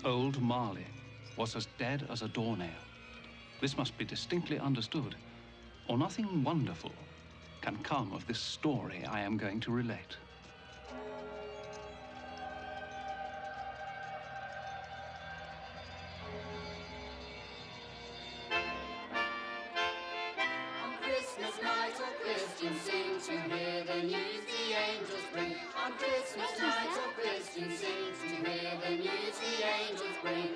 Old Marley was as dead as a doornail. This must be distinctly understood, or nothing wonderful can come of this story I am going to relate. On Christmas night all Christians sing to hear the news the angels bring. On Christmas night all Christians sing to hear the news the angels bring.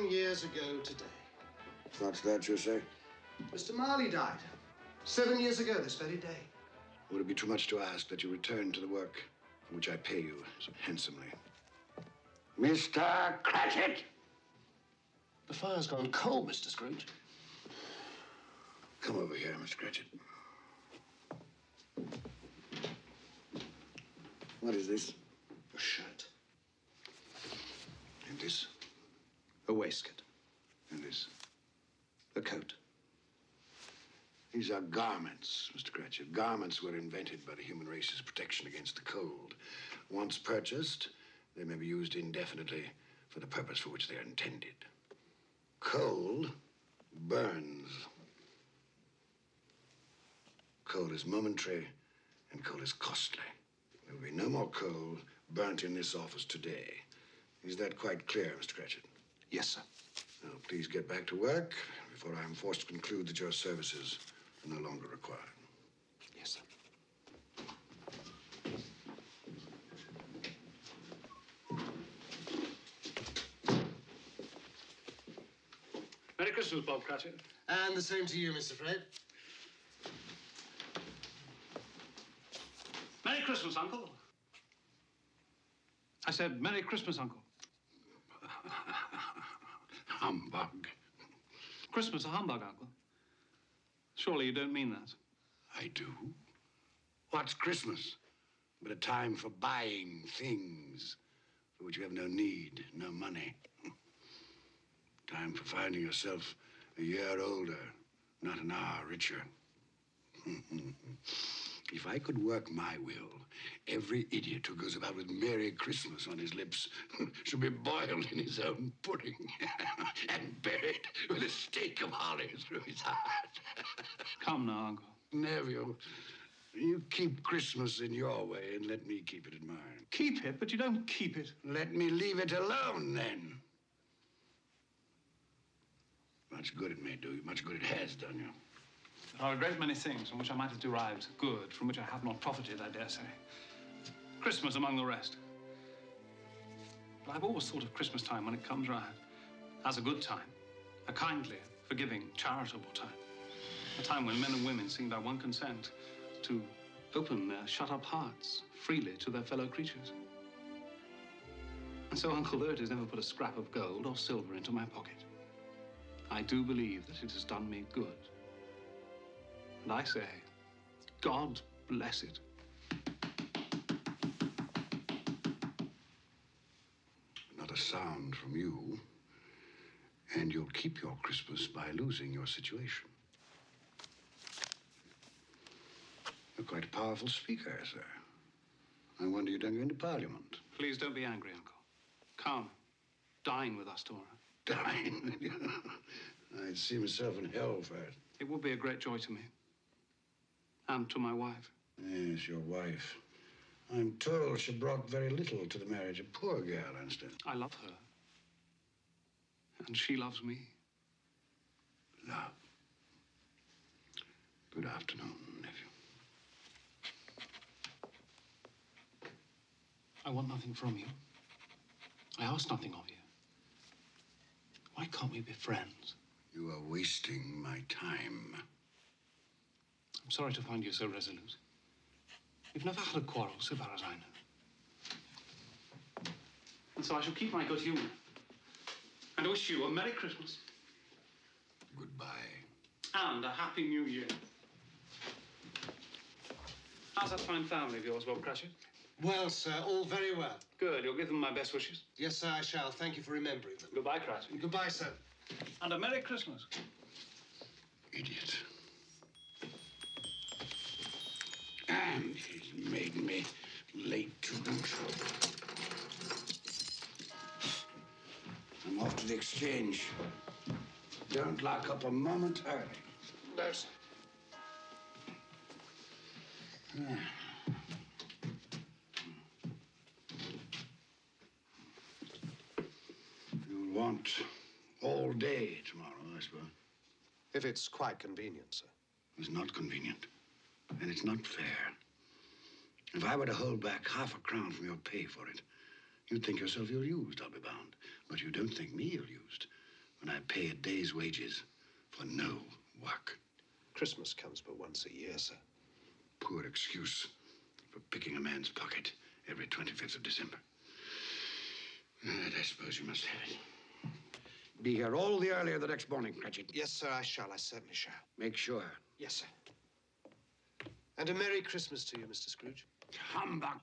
Years ago today. What's that you say? Mr. Marley died. 7 years ago this very day. Would it be too much to ask that you return to the work for which I pay you so handsomely? Mr. Cratchit! The fire's gone cold, Mr. Scrooge. Come over here, Mr. Cratchit. What is this? A shirt. And this? A waistcoat. And this? A coat. These are garments, Mr. Cratchit. Garments were invented by the human race's protection against the cold. Once purchased, they may be used indefinitely for the purpose for which they are intended. Coal burns. Coal is momentary, and coal is costly. There will be no more coal burnt in this office today. Is that quite clear, Mr. Cratchit? Yes, sir. Now, please get back to work before I am forced to conclude that your services are no longer required. Yes, sir. Merry Christmas, Bob Cratchit. And the same to you, Mr. Fred. Merry Christmas, Uncle. I said, Merry Christmas, Uncle. Humbug. Christmas a humbug, Uncle? Surely you don't mean that. I do. What's Christmas but a time for buying things for which you have no need, no money? Time for finding yourself a year older, not an hour richer. If I could work my will, every idiot who goes about with Merry Christmas on his lips should be boiled in his own pudding and buried with a stake of holly through his heart. Come now, Uncle. Neville, you keep Christmas in your way and let me keep it in mine. Keep it, but you don't keep it. Let me leave it alone, then. Much good it may do you, much good it has done you. There are a great many things from which I might have derived good, from which I have not profited, I dare say. Christmas among the rest. But I've always thought of Christmas time when it comes round as a good time, a kindly, forgiving, charitable time. A time when men and women seem by one consent to open their shut-up hearts freely to their fellow creatures. And so Uncle Laertes never put a scrap of gold or silver into my pocket. I do believe that it has done me good. And I say, God bless it. Not a sound from you, and you'll keep your Christmas by losing your situation. You're quite a powerful speaker, sir. I wonder you don't go into Parliament. Please don't be angry, Uncle. Come, dine with us tomorrow. Dine? I'd see myself in hell first. It would be a great joy to me. And to my wife. Yes, your wife. I'm told she brought very little to the marriage. A poor girl, I understand. I love her. And she loves me. Love. Good afternoon, nephew. I want nothing from you. I ask nothing of you. Why can't we be friends? You are wasting my time. I'm sorry to find you so resolute. We've never had a quarrel, so far as I know. And so I shall keep my good humor. And wish you a Merry Christmas. Goodbye. And a Happy New Year. How's that fine family of yours, Bob Cratchit? Well, sir, all very well. Good. You'll give them my best wishes. Yes, sir, I shall. Thank you for remembering them. Goodbye, Cratchit. Goodbye, sir. And a Merry Christmas. Idiot. And he's made me late to boot. I'm off to the exchange. Don't lock up a moment early. Yes. You'll want all day tomorrow, I suppose. If it's quite convenient, sir. It's not convenient, and it's not fair. If I were to hold back half a crown from your pay for it, you'd think yourself ill-used, I'll be bound. But you don't think me ill-used when I pay a day's wages for no work. Christmas comes but once a year, sir. Poor excuse for picking a man's pocket every 25th of December. And I suppose you must have it. Be here all the earlier the next morning, Cratchit. Yes, sir, I shall. I certainly shall. Make sure. Yes, sir. And a Merry Christmas to you, Mr. Scrooge. Humbug.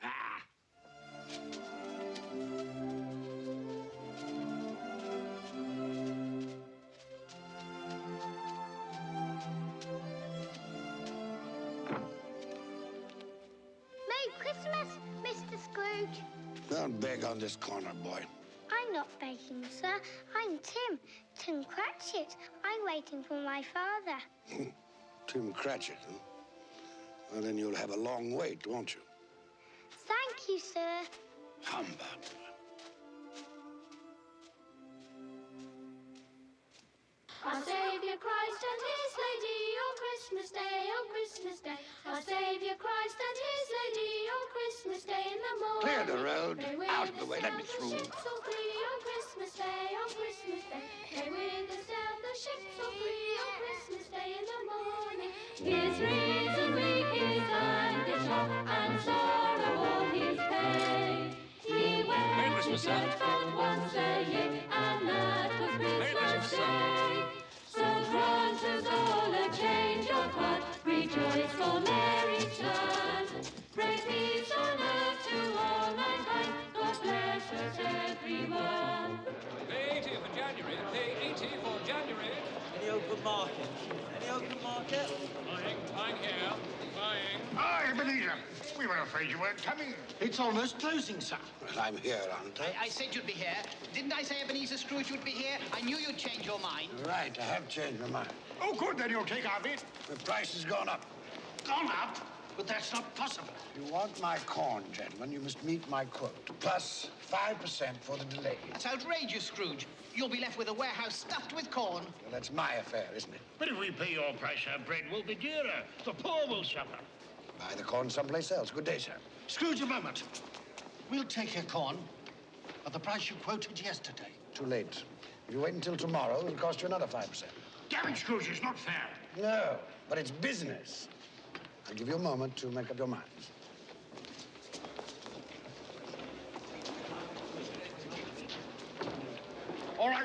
Ah. Merry Christmas, Mr. Scrooge. Don't beg on this corner, boy. I'm not begging, sir. I'm Tim Cratchit. I'm waiting for my father. Tim Cratchit, huh? Well, then you'll have a long wait, won't you? Thank you, sir. Humbug. Our Saviour Christ and His Lady on Christmas Day, on Christmas Day. Our Saviour Christ and His Lady on Christmas Day in the morning. Clear the road. They with Out of the us way. Let me sail the through. ships all three on Christmas Day, on Christmas Day. They with us sail the ships all three on Christmas Day in the morning. His reason weak, his hand is short, and sorrow all his pain. He went to church but once a year, and that was Christmas Day. So grant us all a change of heart, rejoice for Mary's son. Bring peace on earth to all mankind, God bless us everyone. Day 80 for January, day 80 for January. Any open market? Any open market? Buying here, buying. Ah, Ebenezer. We were afraid you weren't coming. It's almost closing, sir. Well, I'm here, aren't I? I said you'd be here. Didn't I say Ebenezer Scrooge would be here? I knew you'd change your mind. Right, I have changed my mind. Oh, good, then you'll take our bid. The price has gone up. Gone up? But that's not possible. If you want my corn, gentlemen, you must meet my quote. Plus 5% for the delay. That's outrageous, Scrooge. You'll be left with a warehouse stuffed with corn. Well, that's my affair, isn't it? But if we pay your price, our bread will be dearer. The poor will suffer. Buy the corn someplace else. Good day, sir. Scrooge, a moment. We'll take your corn at the price you quoted yesterday. Too late. If you wait until tomorrow, it'll cost you another 5%. Damn it, Scrooge, it's not fair. No, but it's business. I'll give you a moment to make up your minds.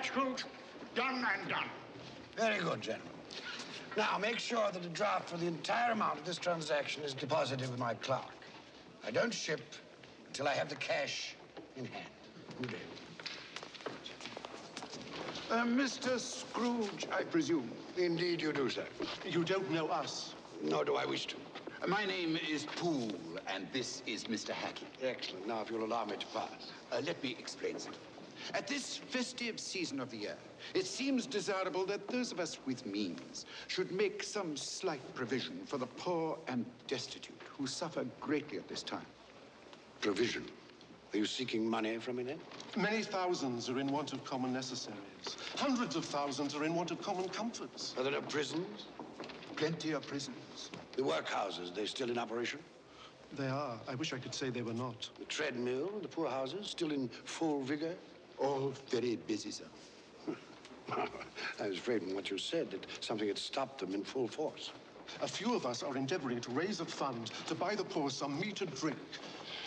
right, Scrooge. Done and done. Very good, gentlemen. Now, make sure that a draft for the entire amount of this transaction is deposited with my clerk. I don't ship until I have the cash in hand. Good day. Mr. Scrooge, I presume. Indeed you do, sir. You don't know us. Nor do I wish to. My name is Poole, and this is Mr. Hackett. Excellent. Now, if you'll allow me to pass. Let me explain something. At this festive season of the year, it seems desirable that those of us with means should make some slight provision for the poor and destitute who suffer greatly at this time. Provision? Are you seeking money from me, then? Many thousands are in want of common necessaries. Hundreds of thousands are in want of common comforts. Are there no prisons? Plenty of prisons. The workhouses, they're still in operation? They are. I wish I could say they were not. The treadmill, the poorhouses, still in full vigor? All very busy, sir. I was afraid from what you said that something had stopped them in full force. A few of us are endeavoring to raise a fund to buy the poor some meat and drink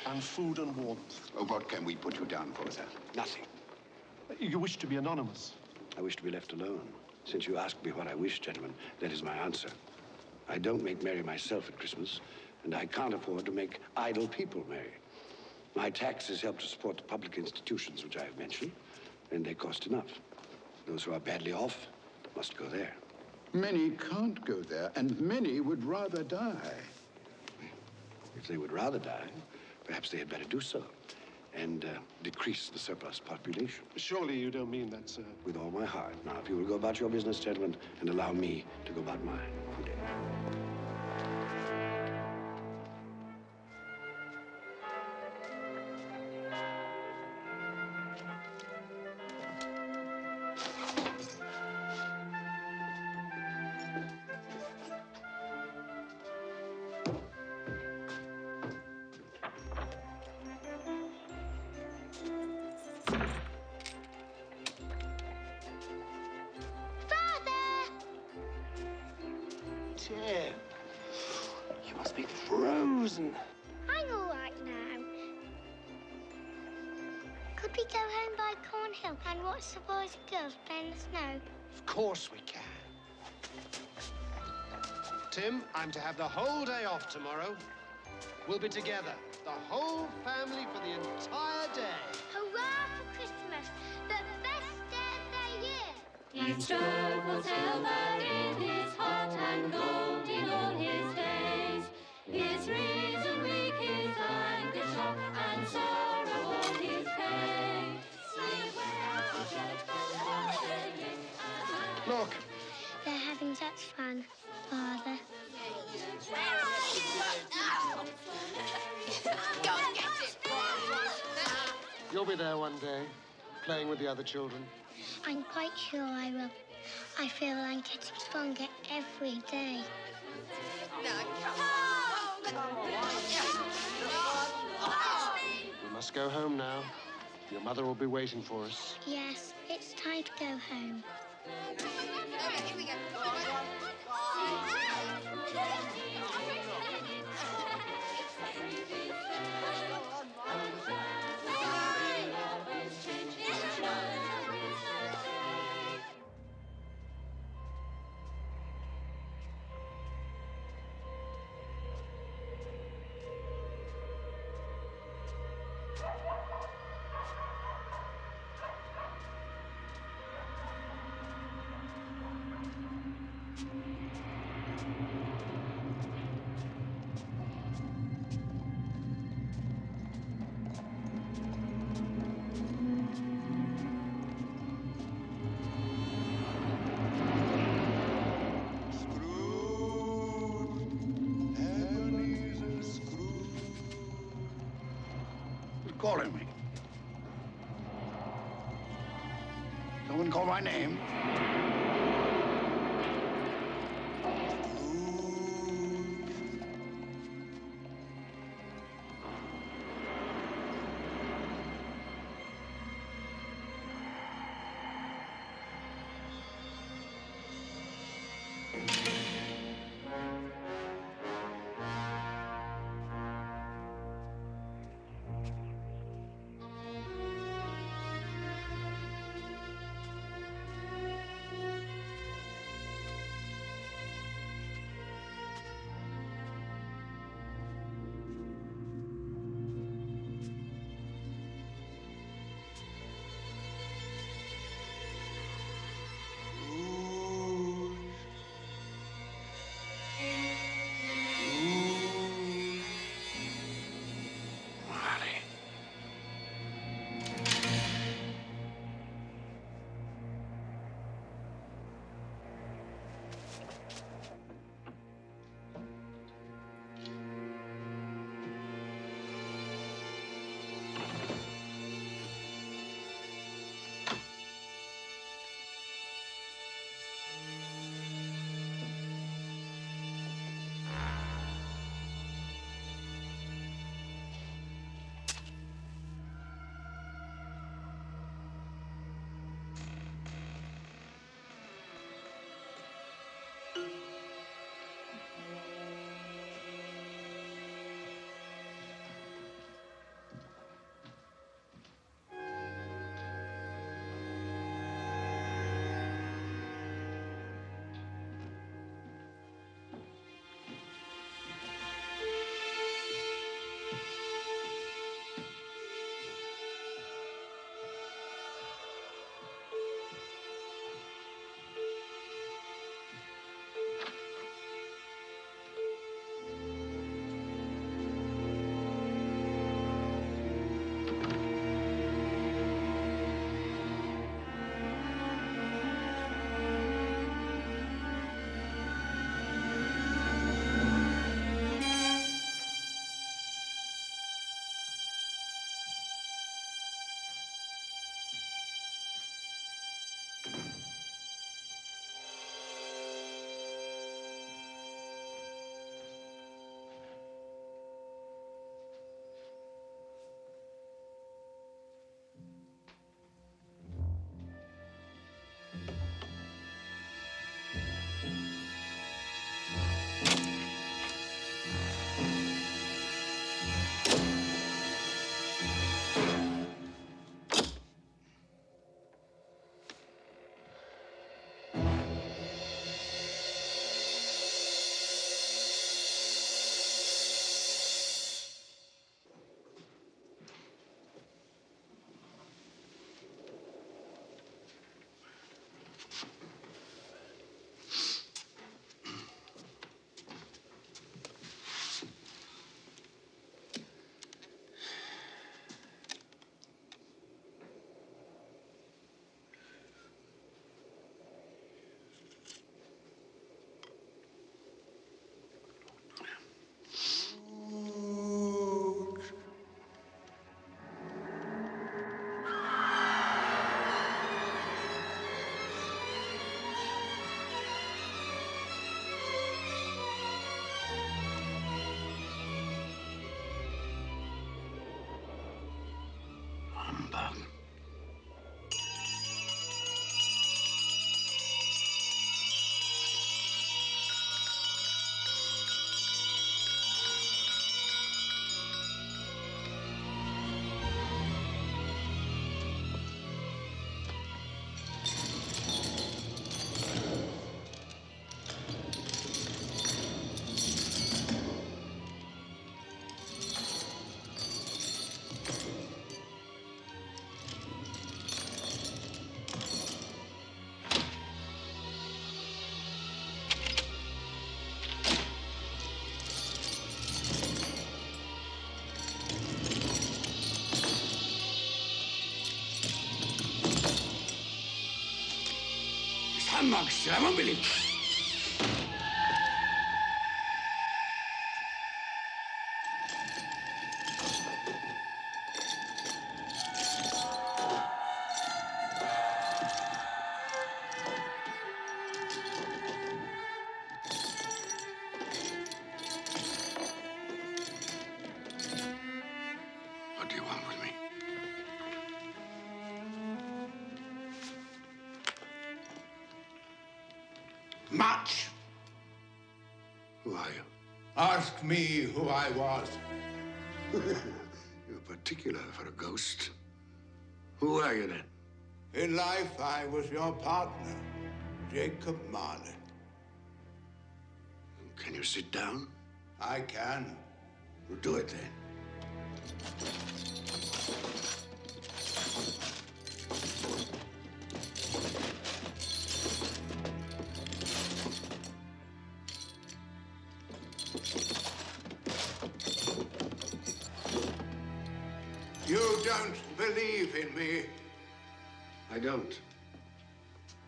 and food and warmth. What can we put you down for, sir? Nothing. You wish to be anonymous? I wish to be left alone. Since you asked me what I wish, gentlemen, that is my answer. I don't make merry myself at Christmas, and I can't afford to make idle people merry. My taxes help to support the public institutions which I have mentioned, and they cost enough. Those who are badly off must go there. Many can't go there, and many would rather die. If they would rather die, perhaps they had better do so and decrease the surplus population. Surely you don't mean that, sir. With all my heart. Now, if you will go about your business, gentlemen, and allow me to go about mine. Good day. Tim, you must be frozen. I'm all right now. Could we go home by Cornhill and watch the boys and girls play in the snow? Of course we can. Tim, I'm to have the whole day off tomorrow. We'll be together, the whole family, for the entire day. Hurrah for Christmas, the best day of the year! Each stroke will tell that it is hot and cold in all his days. His reason weak, his anger shock, and sorrow all his pain. Look. They're having such fun, Father. Go and get it, You'll be there one day, playing with the other children. I'm quite sure I will. I feel I'm getting stronger every day. We must go home now. Your mother will be waiting for us. Yes, it's time to go home. Calling me. No one call my name. Humbug, sir. I won't believe it. What do you want with me? Much. Who are you? Ask me who I was. You're particular for a ghost. Who are you, then? In life, I was your partner, Jacob Marley. Can you sit down? I can. Well, do it, then. You don't believe in me. I don't.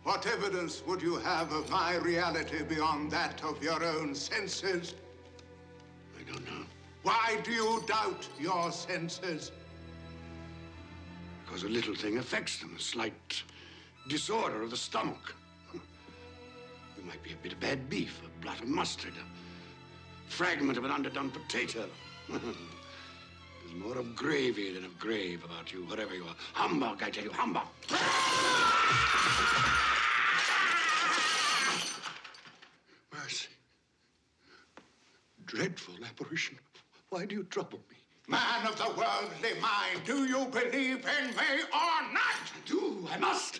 What evidence would you have of my reality beyond that of your own senses? I don't know. Why do you doubt your senses? Because a little thing affects them. A slight disorder of the stomach. It might be a bit of bad beef, a blot of mustard, a fragment of an underdone potato. There's more of gravy than of grave about you, whatever you are. Humbug, I tell you, humbug! Mercy. Dreadful apparition. Why do you trouble me? Man of the worldly mind, do you believe in me or not? I do. I must.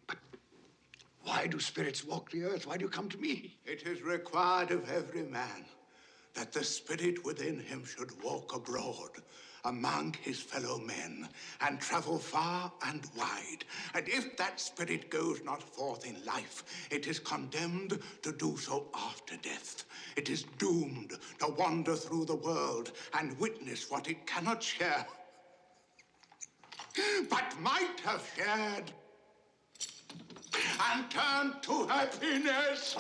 But why do spirits walk the earth? Why do you come to me? It is required of every man that the spirit within him should walk abroad among his fellow men and travel far and wide. And if that spirit goes not forth in life, it is condemned to do so after death. It is doomed to wander through the world and witness what it cannot share, but might have shared, and turn to happiness.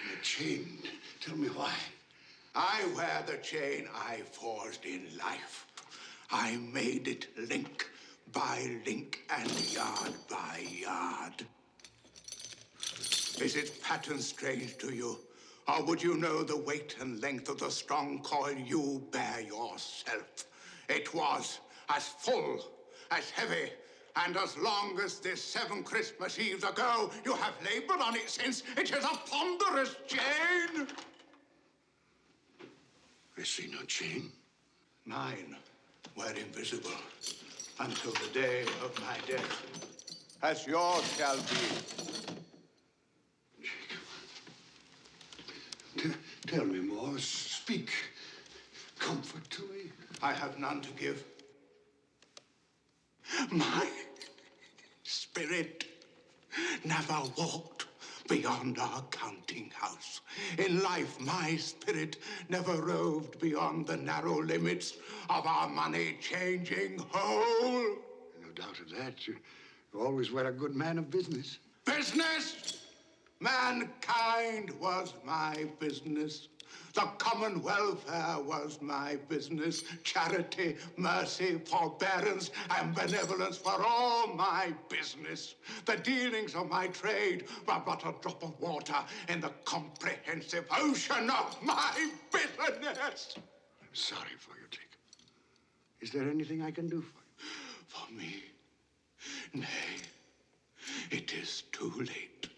The chain. Tell me why. I wear the chain I forged in life. I made it link by link and yard by yard. Is its pattern strange to you? Or would you know the weight and length of the strong coil you bear yourself? It was as full, as heavy, and as long as this 7 Christmas Eves ago, you have labored on it since. It is a ponderous chain. I see no chain. Mine were invisible until the day of my death, as yours shall be. Tell me more. Speak comfort to me. I have none to give. My spirit never walked beyond our counting house. In life, my spirit never roved beyond the narrow limits of our money-changing hole. No doubt of that. You always were a good man of business. Business? Mankind was my business. The common welfare was my business. Charity, mercy, forbearance, and benevolence were all my business. The dealings of my trade were but a drop of water in the comprehensive ocean of my business. I'm sorry for you, Jacob. Is there anything I can do for you? For me? Nay, it is too late.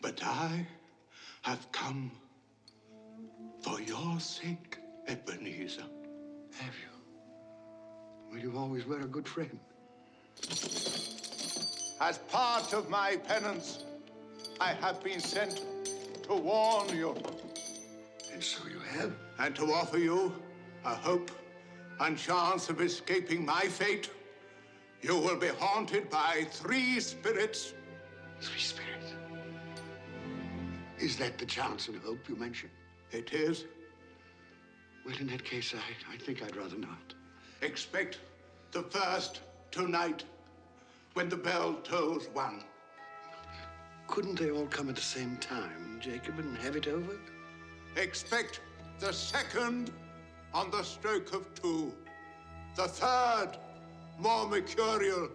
But I have come for your sake, Ebenezer. Have you? Well, you always were a good friend. As part of my penance, I have been sent to warn you. And so you have? And to offer you a hope and chance of escaping my fate. You will be haunted by 3 spirits. 3 spirits? Is that the chance and hope you mentioned? It is. Well, in that case, I think I'd rather not. Expect the first tonight. when the bell tolls 1. Couldn't they all come at the same time, Jacob, and have it over? Expect the 2nd on the stroke of 2. The 3rd, more mercurial,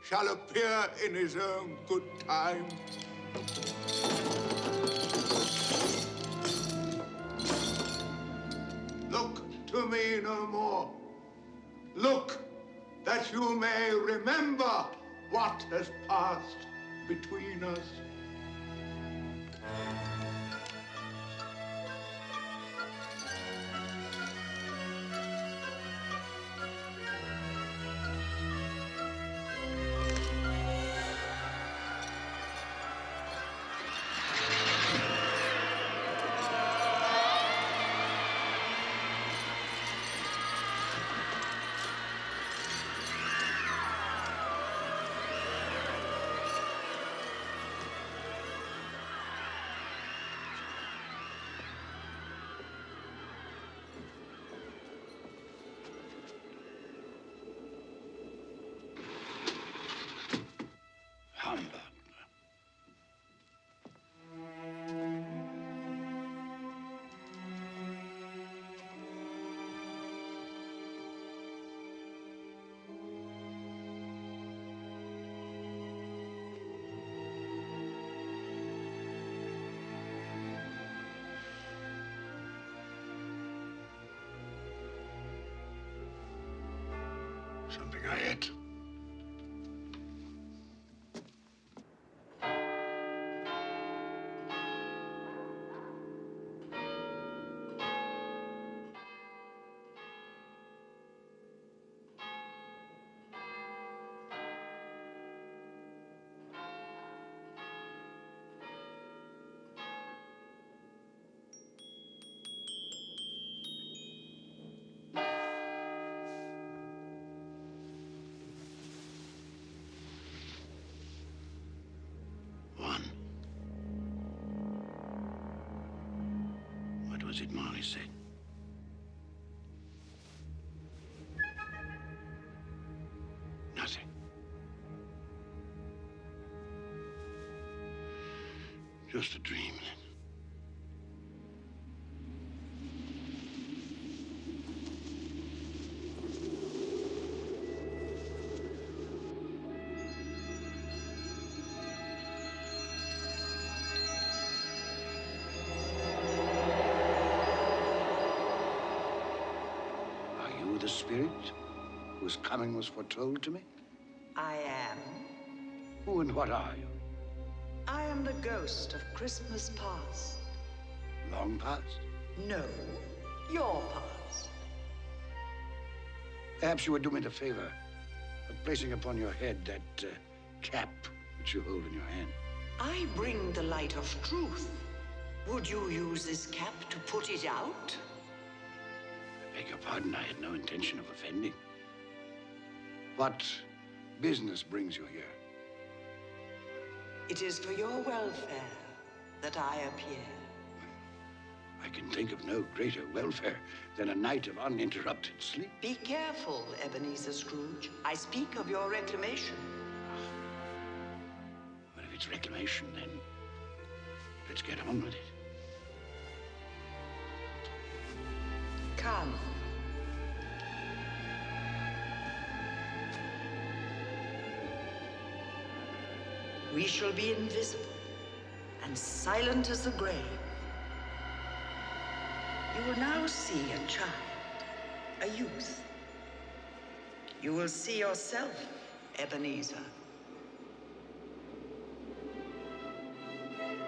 shall appear in his own good time. Look to me no more. Look, that you may remember what has passed between us. Humbug. Something I ate. What was it Marley said? Nothing. Just a dream, then. The spirit whose coming was foretold to me? I am. Who and what are you? I am the ghost of Christmas past. Long past? No, your past. Perhaps you would do me the favor of placing upon your head that cap which you hold in your hand. I bring the light of truth. Would you use this cap to put it out? I beg your pardon, I had no intention of offending. What business brings you here? It is for your welfare that I appear. I can think of no greater welfare than a night of uninterrupted sleep. Be careful, Ebenezer Scrooge. I speak of your reclamation. Well, if it's reclamation, then let's get on with it. Come. We shall be invisible and silent as the grave. You will now see a child, a youth. You will see yourself, Ebenezer.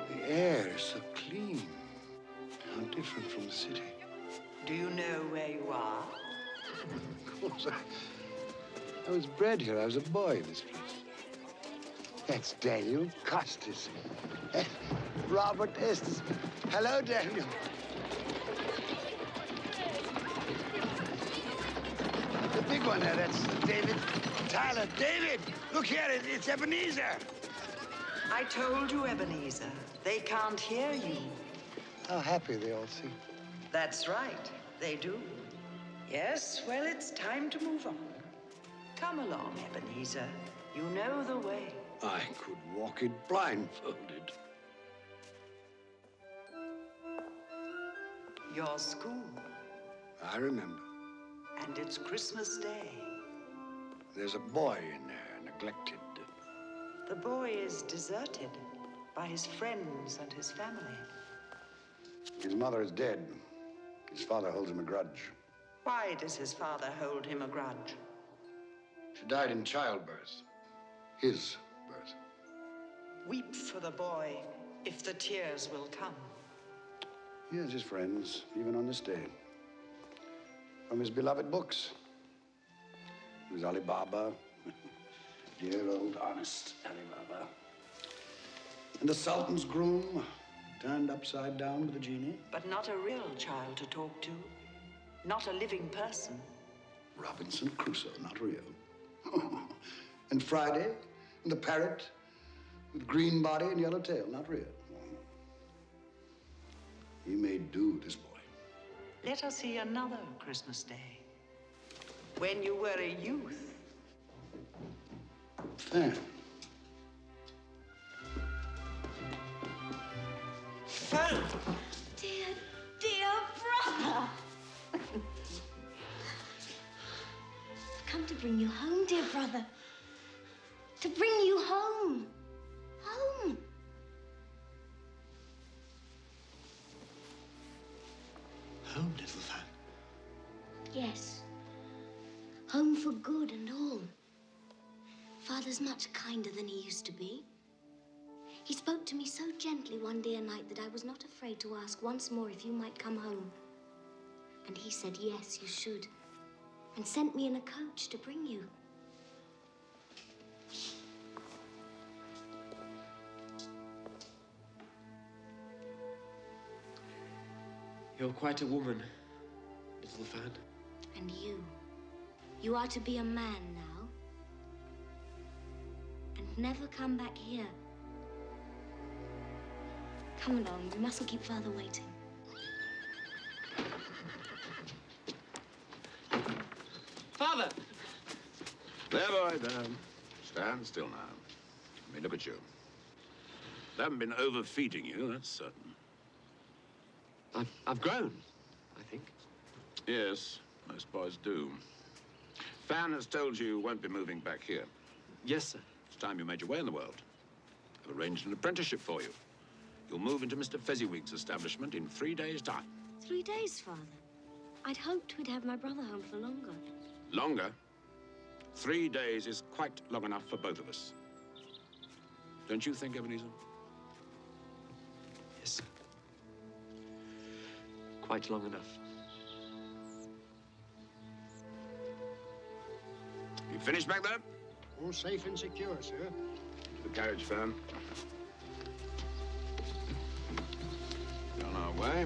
The air is so clean. How different from the city. Do you know where you are? Of course, I was bred here. I was a boy in this place. That's Daniel Costas. Robert Estes. Hello, Daniel. The big one there, that's David Tyler. David, look here, it's Ebenezer. I told you, Ebenezer. They can't hear you. How happy they all seem. That's right, they do. Yes, well, it's time to move on. Come along, Ebenezer. You know the way. I could walk it blindfolded. Your school. I remember. And it's Christmas Day. There's a boy in there, neglected. The boy is deserted by his friends and his family. His mother is dead. His father holds him a grudge. Why does his father hold him a grudge? She died in childbirth. His birth. Weep for the boy, if the tears will come. He has his friends, even on this day. From his beloved books. There's Ali Baba. Dear old honest Ali Baba. And the Sultan's groom, turned upside down with a genie. But not a real child to talk to. Not a living person. Robinson Crusoe, not real. And Friday, and the parrot, with green body and yellow tail, not real. He made do, this boy. Let us see another Christmas Day. When you were a youth. Fan. Fan! Dear, dear brother! I've come to bring you home, dear brother. To bring you home. Home. Home, little Fan. Yes. Home for good and all. Father's much kinder than he used to be. He spoke to me so gently one dear night that I was not afraid to ask once more if you might come home. And he said, yes, you should. And sent me in a coach to bring you. You're quite a woman, little Fan. And you. You are to be a man now. And never come back here. Come along, we mustn't keep Father waiting. Father! There, boy, there. Stand still now. Let me look at you. They haven't been overfeeding you, that's certain. I've grown, I think. Yes, most boys do. Fan has told you won't be moving back here. Yes, sir. It's time you made your way in the world. I've arranged an apprenticeship for you. You'll move into Mr. Fezziwig's establishment in 3 days' time. 3 days, Father. I'd hoped we'd have my brother home for longer. Longer? 3 days is quite long enough for both of us. Don't you think, Ebenezer? Yes, sir. Quite long enough. You finished back there? All safe and secure, sir. The carriage, Fan. On our way.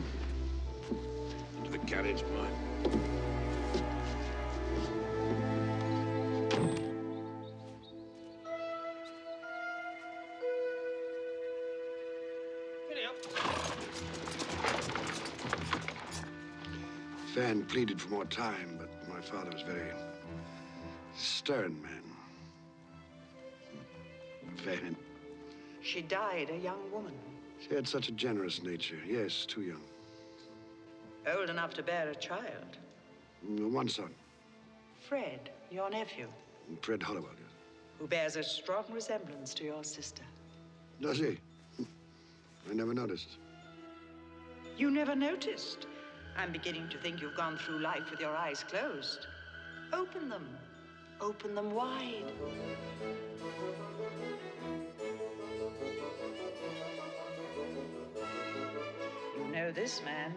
Into the carriage, boy. Fan pleaded for more time, but my father was very stern man. Fan. She died a young woman. She had such a generous nature. Yes, too young. Old enough to bear a child. One son, Fred, your nephew, Fred Hollowell, yes. who bears a strong resemblance to your sister. Does he? I never noticed. You never noticed? I'm beginning to think you've gone through life with your eyes closed. Open them. Open them wide. You know this man?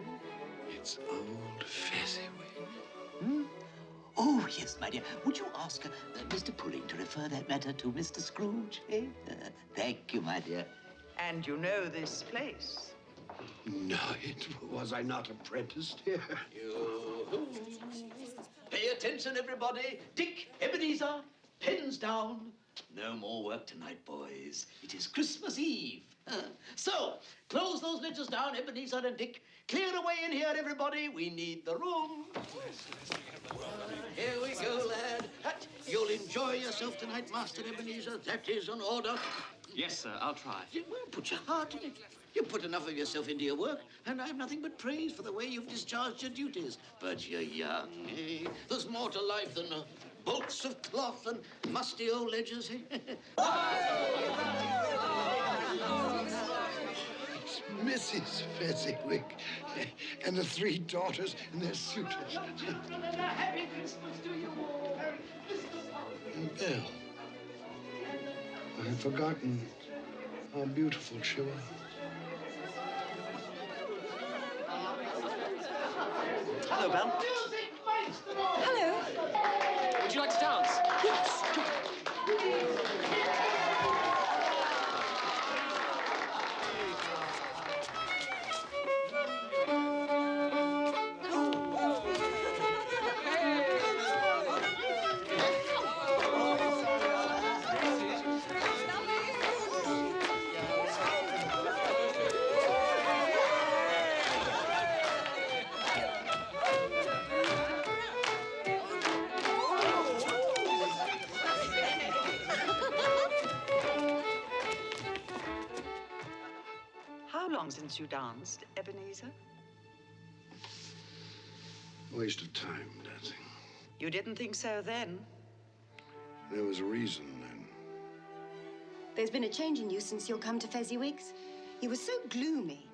It's old Fezziwig. Hmm? Oh, yes, my dear. Would you ask Mr. Pulling to refer that matter to Mr. Scrooge? Eh? Thank you, my dear. And you know this place? No, was I not apprenticed here? Pay attention, everybody. Dick, Ebenezer, pens down. No more work tonight, boys. It is Christmas Eve. So, close those letters down, Ebenezer and Dick. Clear away in here, everybody. We need the room. Here we go, lad. You'll enjoy yourself tonight, Master Ebenezer. That is an order. Yes, sir, I'll try. Well, put your heart in it. You put enough of yourself into your work, and I have nothing but praise for the way you've discharged your duties. But you're young, eh? There's more to life than bolts of cloth and musty old ledgers, eh? It's Mrs. Fezziwig and the 3 daughters and their suitors. Happy Christmas to you all. Merry Christmas. And Belle. I had forgotten how beautiful she was. Hello, Belle. Hello. Would you like to dance? Yes. How long since you danced, Ebenezer? Waste of time, dancing. You didn't think so then? There was a reason then. There's been a change in you since you've come to Fezziwig's. You were so gloomy.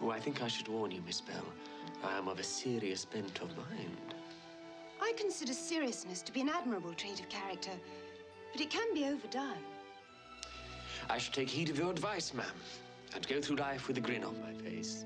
Oh, I think I should warn you, Miss Bell. I am of a serious bent of mind. I consider seriousness to be an admirable trait of character, but it can be overdone. I should take heed of your advice, ma'am, and go through life with a grin on my face.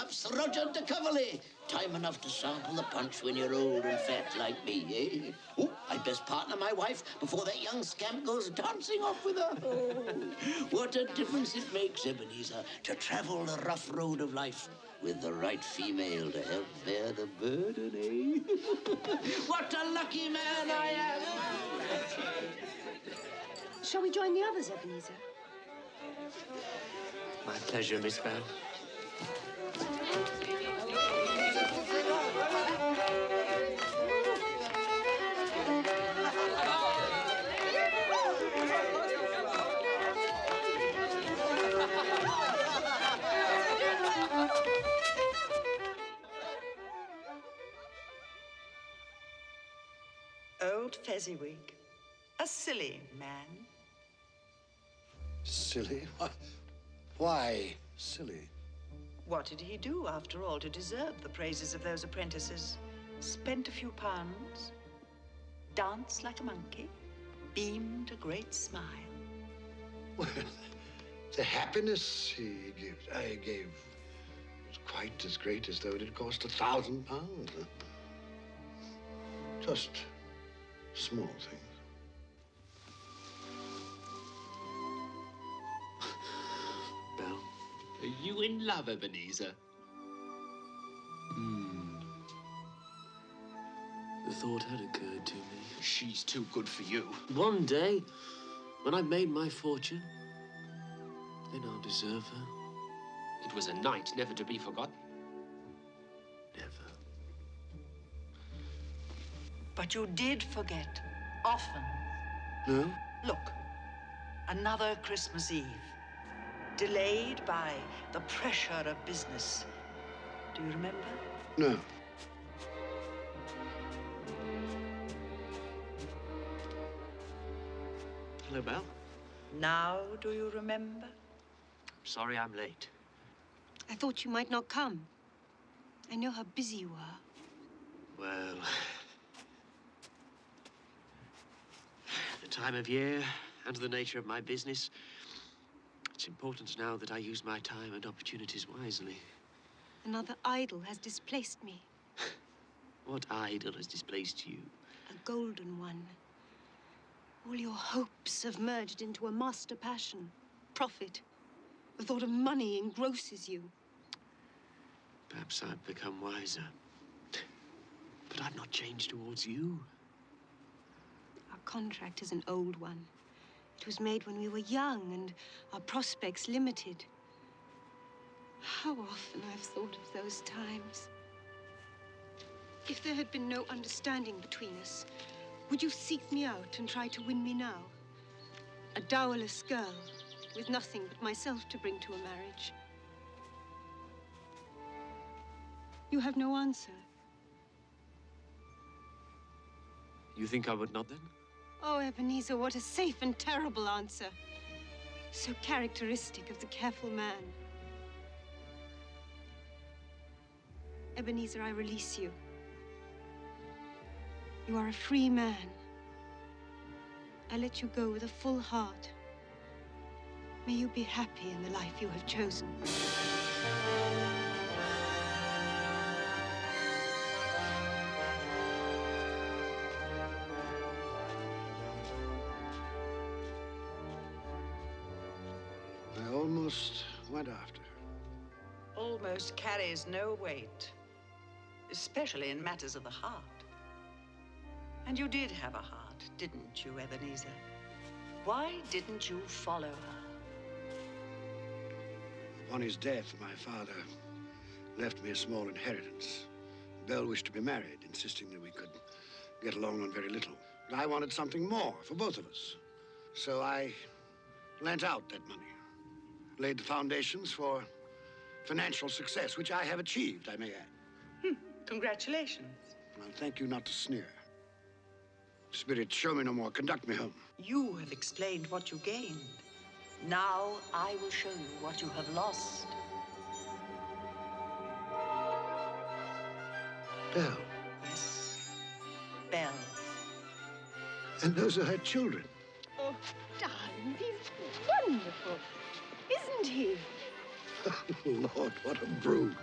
Sir Roger de Coverley. Time enough to sample the punch when you're old and fat like me, eh? Oh, I'd best partner my wife before that young scamp goes dancing off with her. Oh, what a difference it makes, Ebenezer, to travel the rough road of life with the right female to help bear the burden, eh? What a lucky man I am! Shall we join the others, Ebenezer? My pleasure, Miss Bell. Old Fezziwig. A silly man. Silly? Why silly? What did he do, after all, to deserve the praises of those apprentices? Spent a few pounds, danced like a monkey, beamed a great smile. Well, the happiness I gave was quite as great as though it had cost £1,000. Just small things. Belle. Are you in love, Ebenezer? The thought had occurred to me. She's too good for you. One day, when I've made my fortune, then I'll deserve her. It was a night never to be forgotten. Never. But you did forget, often. No? Look, another Christmas Eve, delayed by the pressure of business. Do you remember? No. Hello, Belle. Now do you remember? Sorry I'm late. I thought you might not come. I know how busy you are. Well, the time of year and the nature of my business, it's important now that I use my time and opportunities wisely. Another idol has displaced me. What idol has displaced you? A golden one. All your hopes have merged into a master passion. Profit, The thought of money engrosses you. Perhaps I've become wiser. But I've not changed towards you. Our contract is an old one. It was made when we were young and our prospects limited. How often I've thought of those times. If there had been no understanding between us, would you seek me out and try to win me now? A dowerless girl with nothing but myself to bring to a marriage. You have no answer. You think I would not then? Oh, Ebenezer, what a safe and terrible answer. So characteristic of the careful man. Ebenezer, I release you. You are a free man. I let you go with a full heart. May you be happy in the life you have chosen. I almost went after her. Almost carries no weight, especially in matters of the heart. And you did have a heart, didn't you, Ebenezer? Why didn't you follow her? Upon his death, my father left me a small inheritance. Belle wished to be married, insisting that we could get along on very little. But I wanted something more for both of us. So I lent out that money, laid the foundations for financial success, which I have achieved, I may add. Congratulations. Well, thank you not to sneer. Spirit, show me no more. Conduct me home. You have explained what you gained. Now I will show you what you have lost. Belle. Yes, Belle. And those are her children. Oh, darling, he's wonderful, isn't he? Oh, Lord, what a brood.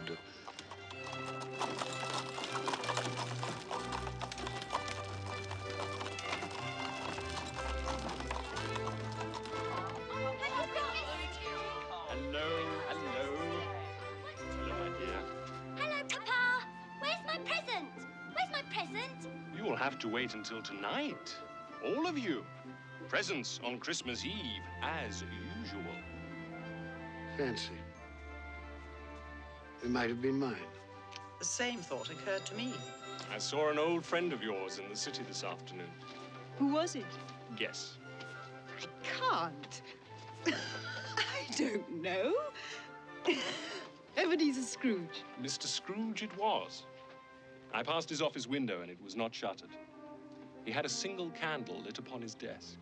You'll have to wait until tonight. All of you. Presents on Christmas Eve, as usual. Fancy. It might have been mine. The same thought occurred to me. I saw an old friend of yours in the city this afternoon. Who was it? Guess. I can't. I don't know. Ebenezer Scrooge. Mr. Scrooge it was. I passed his office window and it was not shuttered. He had a single candle lit upon his desk.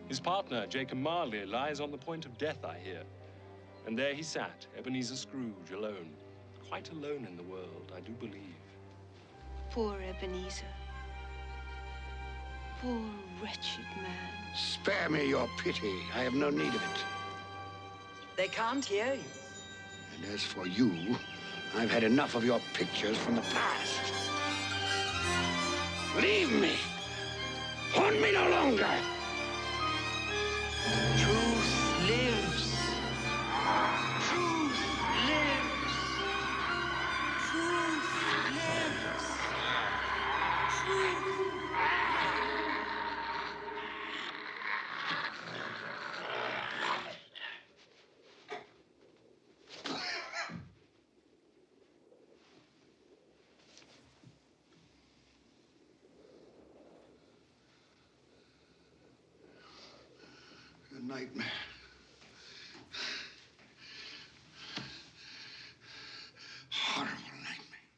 His partner, Jacob Marley, lies on the point of death, I hear. And there he sat, Ebenezer Scrooge, alone. Quite alone in the world, I do believe. Poor Ebenezer. Poor wretched man. Spare me your pity. I have no need of it. They can't hear you. And as for you, I've had enough of your pictures from the past. Leave me. Haunt me no longer. Truth lives. Truth lives. Truth lives. Truth. A nightmare. Horrible nightmare.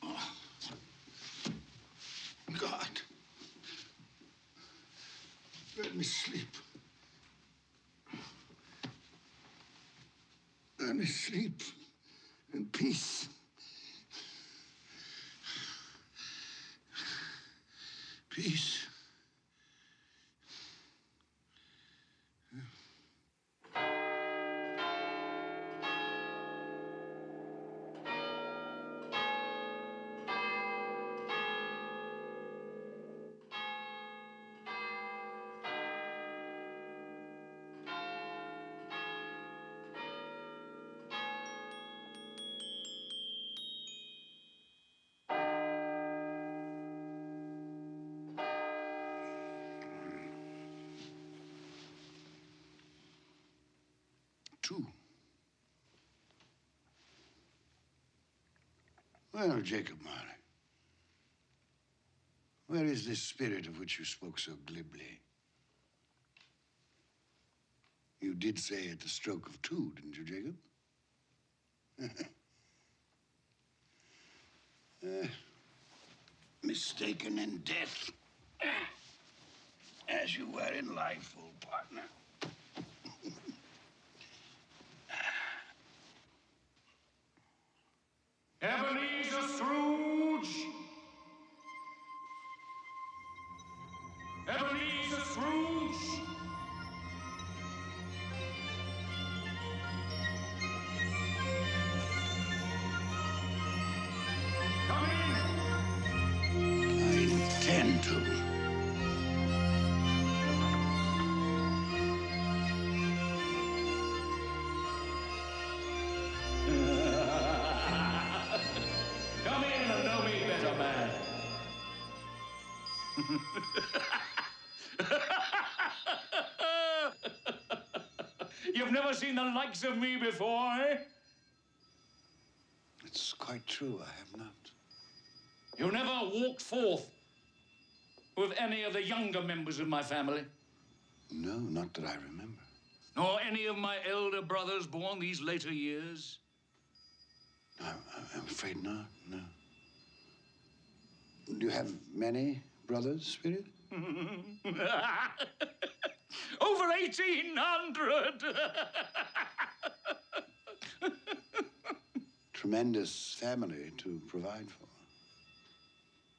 Oh. God. Let me sleep. Let me sleep in peace. Peace. too. Well, Jacob Marley, where is this spirit of which you spoke so glibly? You did say at the stroke of two, didn't you, Jacob? Mistaken in death, as you were in life, old partner. Ebenezer Scrooge! Ebenezer Scrooge! Come in! I intend to. Come in and know me better, man. You've never seen the likes of me before, eh? It's quite true, I have not. You never walked forth with any of the younger members of my family? No, not that I remember. Nor any of my elder brothers born these later years? I'm afraid not, no. Do you have many brothers, Spirit? Over 1,800! Tremendous family to provide for.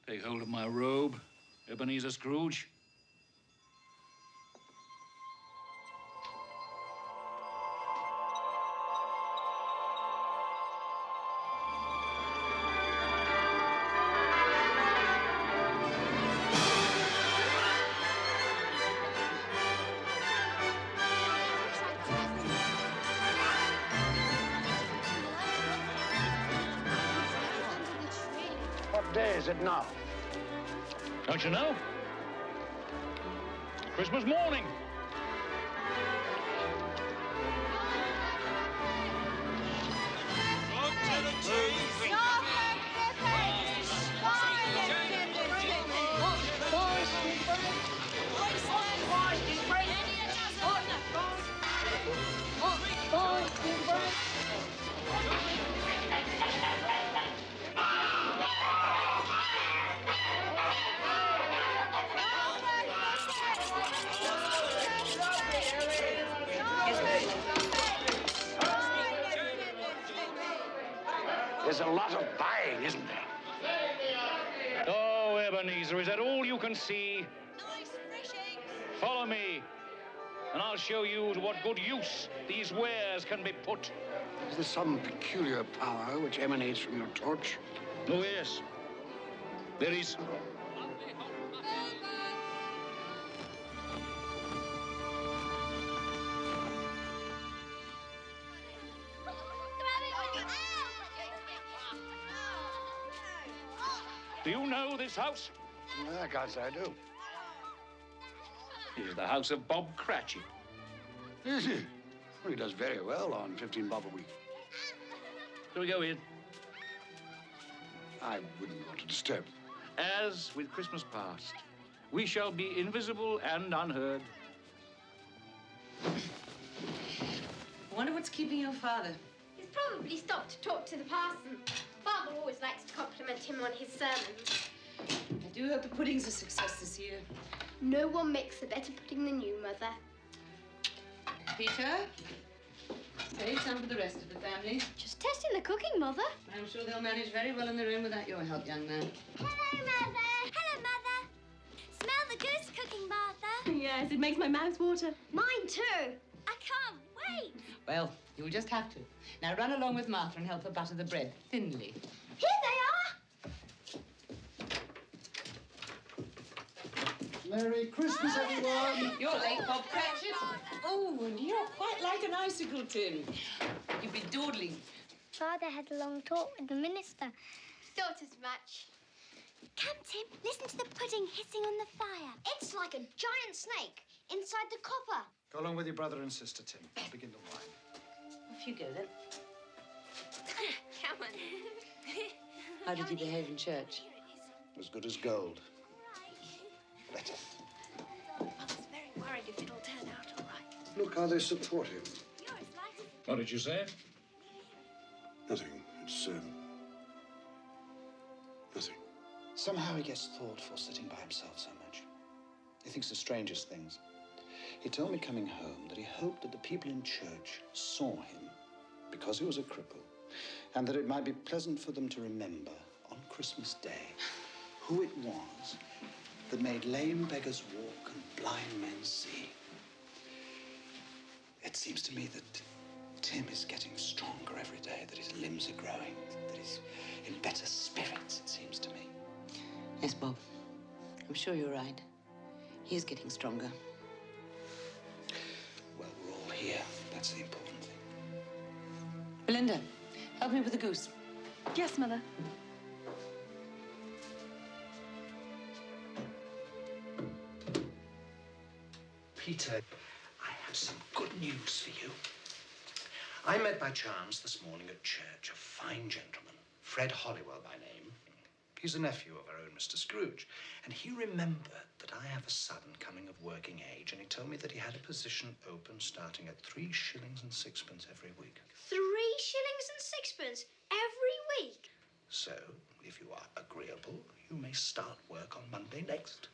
Take hold of my robe, Ebenezer Scrooge. What day is it now? Don't you know? Christmas morning. There's a lot of buying, isn't there? Oh, Ebenezer, is that all you can see? Follow me, and I'll show you to what good use these wares can be put. Is there some peculiar power which emanates from your torch? Oh, yes. There is. Do you know this house? I can't say I do. It is the house of Bob Cratchit. Is he? Well, he does very well on 15 bob a week. Shall we go in? I wouldn't want to disturb. As with Christmas past, we shall be invisible and unheard. I wonder what's keeping your father. He's probably stopped to talk to the parson. Father always likes to compliment him on his sermons. I do hope the pudding's a success this year. No one makes a better pudding than you, Mother. Peter, save some for the rest of the family. Just testing the cooking, Mother. I'm sure they'll manage very well on their own without your help, young man. Hello, Mother. Hello, Mother. Smell the goose cooking, Martha. Yes, it makes my mouth water. Mine too. I can't wait. Well, you'll just have to. Now run along with Martha and help her butter the bread thinly. Here they are. Merry Christmas, everyone. You're late, Bob Cratchit. Oh, and you're quite like an icicle, Tim. You've been dawdling. Father had a long talk with the minister. Thought as much. Come, Tim. Listen to the pudding hissing on the fire. It's like a giant snake inside the copper. Go along with your brother and sister, Tim. I'll begin the wine. you go then. Come on. How did you behave in church? As good as gold. Better. Mother's very worried if it'll turn out all right. Look how they support him. What did you say? Nothing. It's, nothing. Somehow he gets thoughtful sitting by himself so much. He thinks the strangest things. He told me coming home that he hoped that the people in church saw him because he was a cripple, and that it might be pleasant for them to remember on Christmas Day who it was that made lame beggars walk and blind men see. It seems to me that Tim is getting stronger every day, that his limbs are growing, that he's in better spirits, it seems to me. Yes, Bob. I'm sure you're right. He is getting stronger. Well, we're all here. That's the important thing. Belinda, help me with the goose. Yes, Mother. Peter, I have some good news for you. I met by chance this morning at church a fine gentleman, Fred Hollywell by name. He's a nephew of our own Mr. Scrooge, and he remembered that I have a son coming of working age, and he told me that he had a position open starting at 3 shillings and 6pence every week. 3 shillings and 6pence every week? So, if you are agreeable, you may start work on Monday next.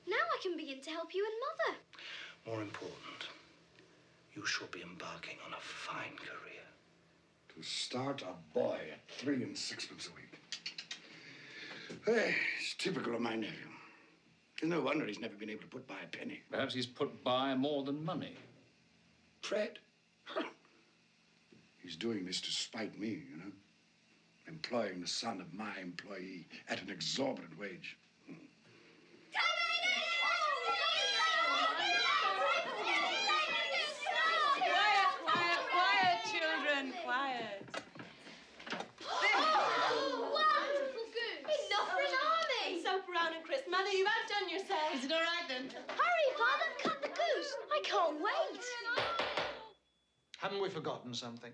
Now I can begin to help you and Mother. More important, you shall be embarking on a fine career. To start a boy at 3 and 6pence a week. Hey, it's typical of my nephew. It's no wonder he's never been able to put by a penny. Perhaps he's put by more than money. Fred? He's doing this to spite me, you know? Employing the son of my employee at an exorbitant wage. Quiet, children, quiet. Wonderful goose! Enough for an army! Soap around and Chris. Mother, you've outdone yourself. Is it all right then? Hurry, Father, cut the goose. I can't wait. Haven't we forgotten something?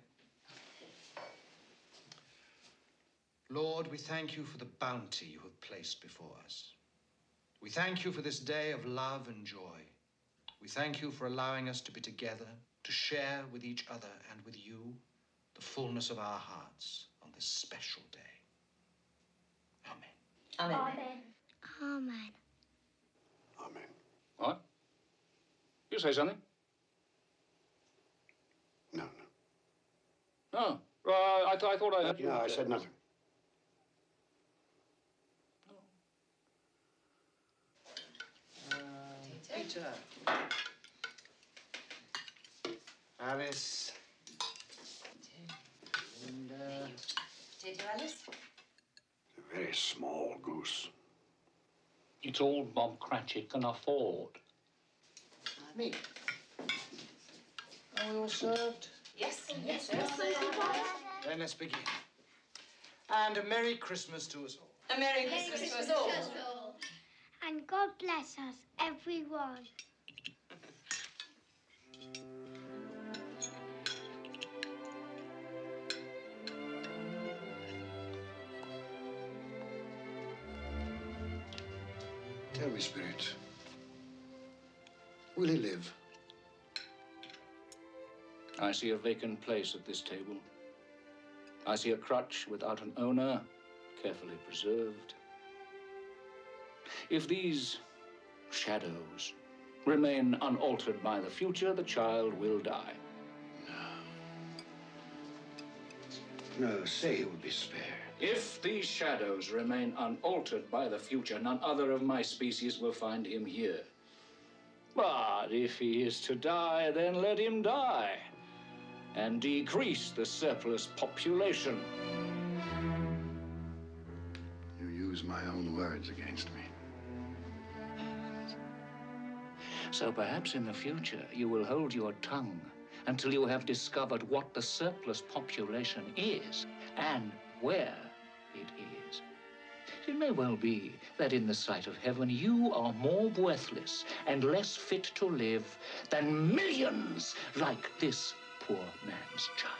Lord, we thank you for the bounty you have placed before us. We thank you for this day of love and joy. We thank you for allowing us to be together, to share with each other and with you the fullness of our hearts on this special day. Amen. Amen. Amen. Amen. What? You say something? No. No. I thought I heard you. No, I said nothing. Peter. Alice. Linda. Potato, Alice? A very small goose. It's all Bob Cratchit can afford. Me. Are we all served? Yes. Then let's begin. And a Merry Christmas to us all. A Merry Christmas to us all. And God bless us, everyone. Tell me, Spirit, will he live? I see a vacant place at this table. I see a crutch without an owner, carefully preserved. If these shadows remain unaltered by the future, the child will die. No, say he will be spared. If these shadows remain unaltered by the future, none other of my species will find him here. But if he is to die, then let him die, and decrease the surplus population. You use my own words against me. So perhaps in the future you will hold your tongue until you have discovered what the surplus population is and where it is. It may well be that in the sight of heaven you are more worthless and less fit to live than millions like this poor man's child.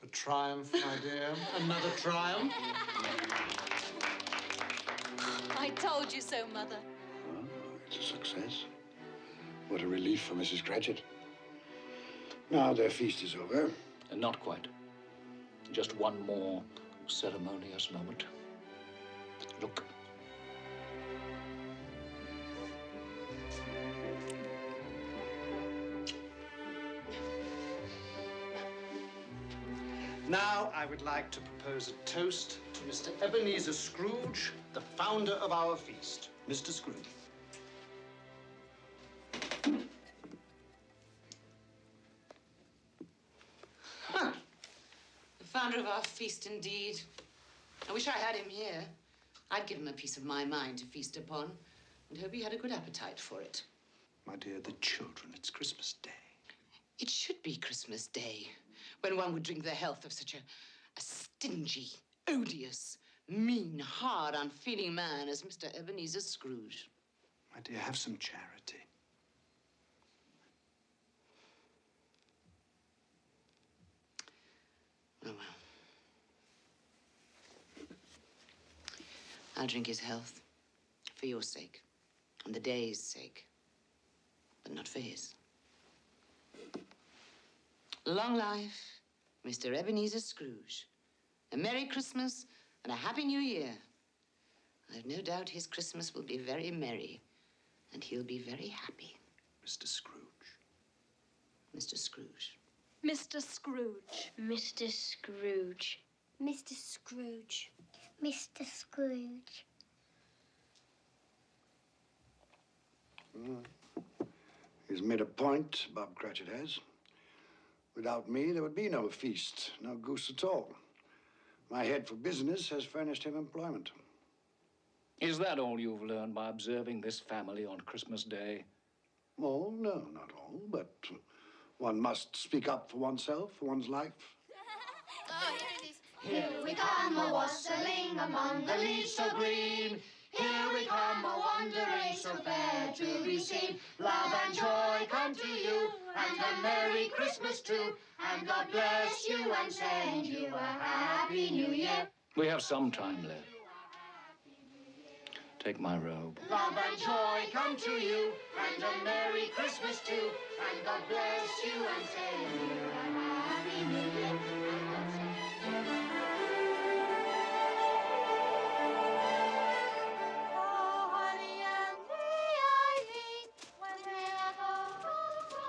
A triumph, my dear. Another triumph. I told you so, Mother. Well, it's a success. What a relief for Mrs. Cratchit. Now their feast is over. Not quite. Just one more ceremonious moment. Look. Now I would like to propose a toast to Mr. Ebenezer Scrooge, the founder of our feast. Mr. Scrooge. The founder of our feast, indeed. I wish I had him here. I'd give him a piece of my mind to feast upon, and hope he had a good appetite for it. My dear, the children, it's Christmas Day. It should be Christmas Day, when one would drink the health of such a stingy, odious, mean, hard, unfeeling man as Mr. Ebenezer Scrooge. My dear, have some charity. Oh, well. I'll drink his health, for your sake, and the day's sake, but not for his. Long life, Mr. Ebenezer Scrooge. A Merry Christmas and a Happy New Year. I've no doubt his Christmas will be very merry, and he'll be very happy. Mr. Scrooge. Mr. Scrooge. Mr. Scrooge. Mr. Scrooge. Mr. Scrooge. Mr. Scrooge. He's made a point, Bob Cratchit has. Without me, there would be no feast, no goose at all. My head for business has furnished him employment. Is that all you've learned by observing this family on Christmas Day? Oh, no, not all, but one must speak up for oneself, for one's life. Oh, here it is. Here we come, a-wassailing among the leaves so green. Here we come, a-wandering so fair to be seen. Love and joy come to you, and a Merry Christmas too. And God bless you and send you a Happy New Year. We have some time left. Take my robe. Love and joy come to you, and a Merry Christmas too. And God bless you and send you a Happy New Year.